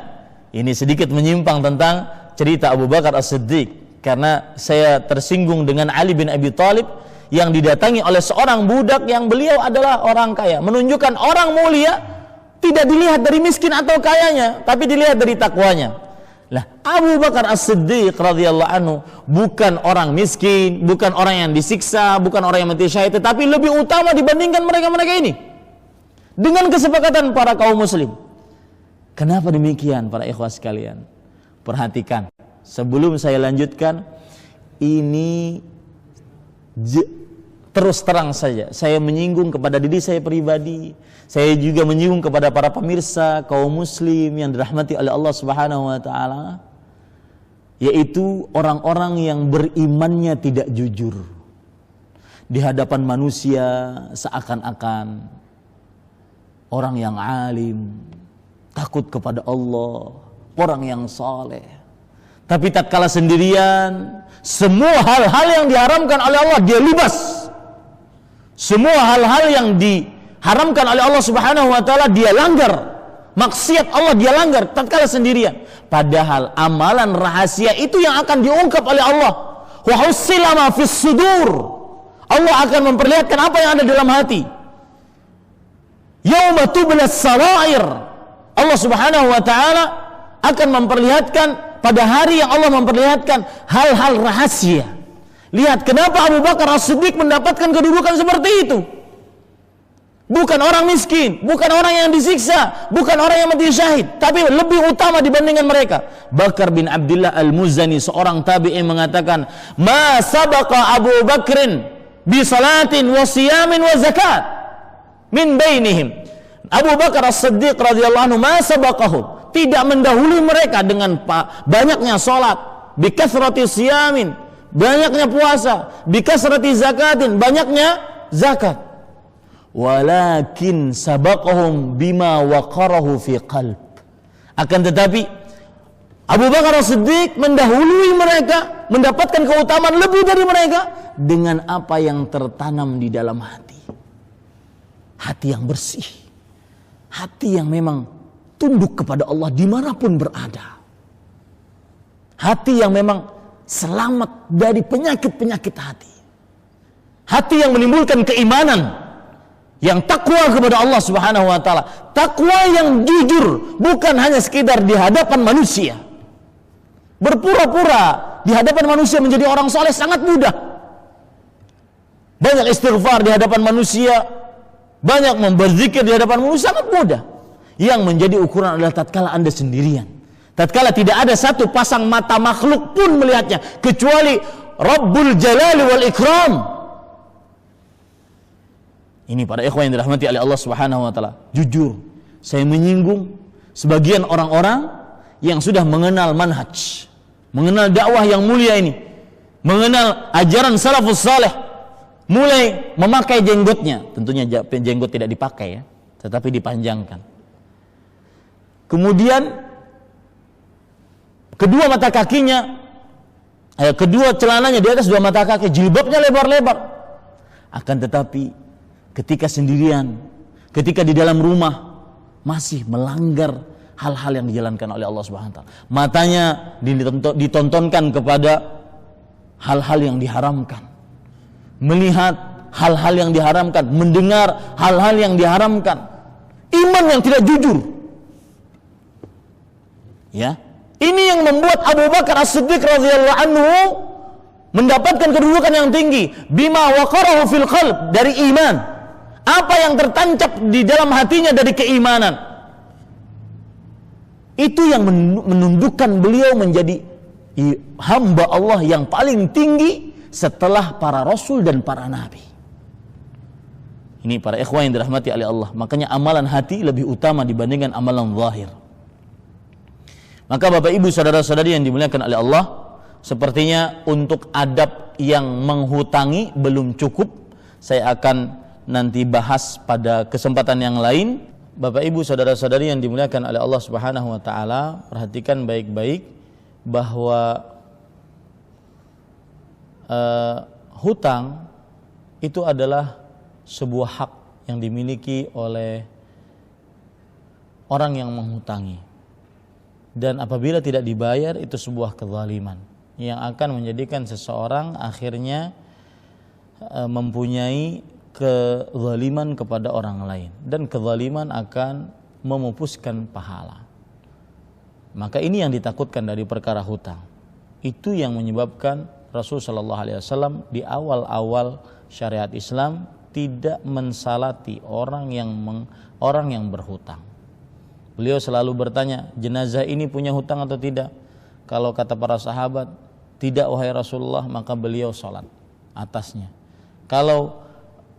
ini sedikit menyimpang tentang cerita Abu Bakar As-Siddiq karena saya tersinggung dengan Ali bin Abi Thalib yang didatangi oleh seorang budak yang beliau adalah orang kaya, menunjukkan orang mulia tidak dilihat dari miskin atau kayanya, tapi dilihat dari takwanya. Lah, Abu Bakar As-Siddiq radhiyallahu anhu bukan orang miskin, bukan orang yang disiksa, bukan orang yang mati syahid, tetapi lebih utama dibandingkan mereka-mereka ini. Dengan kesepakatan para kaum muslim. Kenapa demikian para ikhwah sekalian? Perhatikan. Sebelum saya lanjutkan, ini terus terang saja saya menyinggung kepada diri saya pribadi, saya juga menyinggung kepada para pemirsa kaum muslim yang dirahmati oleh Allah Subhanahu wa taala, yaitu orang-orang yang berimannya tidak jujur di hadapan manusia, seakan-akan orang yang alim, takut kepada Allah, orang yang saleh. Tapi tatkala sendirian, semua hal-hal yang diharamkan oleh Allah dia libas. Semua hal-hal yang diharamkan oleh Allah Subhanahu wa taala dia langgar. Maksiat Allah dia langgar tatkala sendirian. Padahal amalan rahasia itu yang akan diungkap oleh Allah. Wa husila ma fis sudur. Allah akan memperlihatkan apa yang ada dalam hati. Yauma tublas sarair. Allah Subhanahu wa taala akan memperlihatkan, pada hari yang Allah memperlihatkan hal-hal rahasia. Lihat kenapa Abu Bakar As-Siddiq mendapatkan kedudukan seperti itu. Bukan orang miskin, bukan orang yang disiksa, bukan orang yang mati syahid, tapi lebih utama dibandingkan mereka. Bakar bin Abdullah Al-Muzani, seorang tabi'in, mengatakan, "Ma sabaqa Abu Bakrin bi salatin wa siyamin wa zakat min bainihim." Abu Bakar As-Siddiq radhiyallahu anhu ma sabaqahum, tidak mendahului mereka dengan banyaknya salat, bi kasrati siyamin, banyaknya puasa, bi kasrati zakatin, banyaknya zakat. Walakin sabaqahum bima waqarahu fi qalb. Akan tetapi Abu Bakar As-Siddiq mendahului mereka, mendapatkan keutamaan lebih dari mereka dengan apa yang tertanam di dalam hati. Hati yang bersih, hati yang memang tunduk kepada Allah dimanapun berada. Hati yang memang selamat dari penyakit-penyakit hati. Hati yang menimbulkan keimanan, yang takwa kepada Allah Subhanahu wa taala. Takwa yang jujur, bukan hanya sekedar di hadapan manusia. Berpura-pura di hadapan manusia menjadi orang soleh sangat mudah. Banyak istighfar di hadapan manusia, banyak berzikir di hadapan manusia sangat mudah. Yang menjadi ukuran adalah tatkala Anda sendirian, tatkala tidak ada satu pasang mata makhluk pun melihatnya kecuali Rabbul Jalali wal Ikram. Ini para ikhwan yang dirahmati oleh Allah Subhanahu wa taala. Jujur, saya menyinggung sebagian orang-orang yang sudah mengenal manhaj, mengenal dakwah yang mulia ini, mengenal ajaran salafus saleh, mulai memakai jenggotnya. Tentunya jenggot tidak dipakai ya, tetapi dipanjangkan. Kemudian kedua mata kakinya, kedua celananya di atas dua mata kaki, jilbabnya lebar-lebar. Akan tetapi ketika sendirian, ketika di dalam rumah, masih melanggar hal-hal yang dijalankan oleh Allah Subhanahu wa taala. Matanya ditontonkan kepada hal-hal yang diharamkan, melihat hal-hal yang diharamkan, mendengar hal-hal yang diharamkan. Iman yang tidak jujur. Ya, ini yang membuat Abu Bakar As-Siddiq radhiyallahu anhu mendapatkan kedudukan yang tinggi, bima waqarahu fil qalb, dari iman. Apa yang tertancap di dalam hatinya dari keimanan. Itu yang menundukkan beliau menjadi hamba Allah yang paling tinggi setelah para rasul dan para nabi. Ini para ikhwan yang dirahmati oleh Allah. Makanya amalan hati lebih utama dibandingkan amalan zahir. Maka Bapak Ibu saudara-saudari yang dimuliakan oleh Allah, sepertinya untuk adab yang menghutangi belum cukup. Saya akan nanti bahas pada kesempatan yang lain. Bapak Ibu saudara-saudari yang dimuliakan oleh Allah Subhanahu wa taala, perhatikan baik-baik bahwa hutang itu adalah sebuah hak yang dimiliki oleh orang yang menghutangi. Dan apabila tidak dibayar, itu sebuah kezaliman yang akan menjadikan seseorang akhirnya mempunyai kezaliman kepada orang lain, dan kezaliman akan memupuskan pahala. Maka ini yang ditakutkan dari perkara hutang. Itu yang menyebabkan Rasul sallallahu alaihi wasallam di awal-awal syariat Islam tidak mensalati orang yang berhutang. Beliau selalu bertanya, jenazah ini punya hutang atau tidak? Kalau kata para sahabat, tidak wahai Rasulullah, maka beliau salat atasnya. Kalau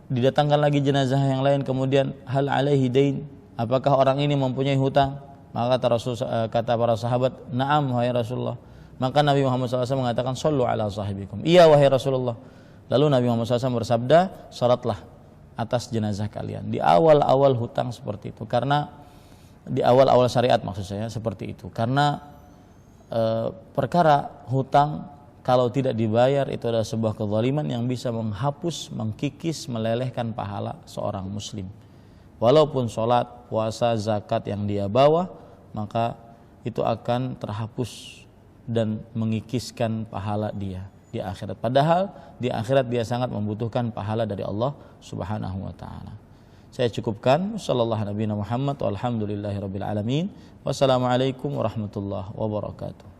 didatangkan lagi jenazah yang lain, kemudian hal alaihi dain, apakah orang ini mempunyai hutang? Maka kata para sahabat, na'am wahai Rasulullah. Maka Nabi Muhammad SAW mengatakan, sallu ala sahibikum. Iya wahai Rasulullah. Lalu Nabi Muhammad SAW bersabda, salatlah atas jenazah kalian. Di awal-awal hutang seperti itu, karena di awal-awal syariat maksud saya seperti itu. Karena perkara hutang kalau tidak dibayar itu adalah sebuah kezaliman yang bisa menghapus, mengkikis, melelehkan pahala seorang muslim. Walaupun sholat, puasa, zakat yang dia bawa, maka itu akan terhapus dan mengikiskan pahala dia di akhirat. Padahal di akhirat dia sangat membutuhkan pahala dari Allah Subhanahu wa taala. Saya cukupkan. Sallallahu Nabi Muhammad walhamdulillahirabbil alamin. Wassalamualaikum warahmatullahi wabarakatuh.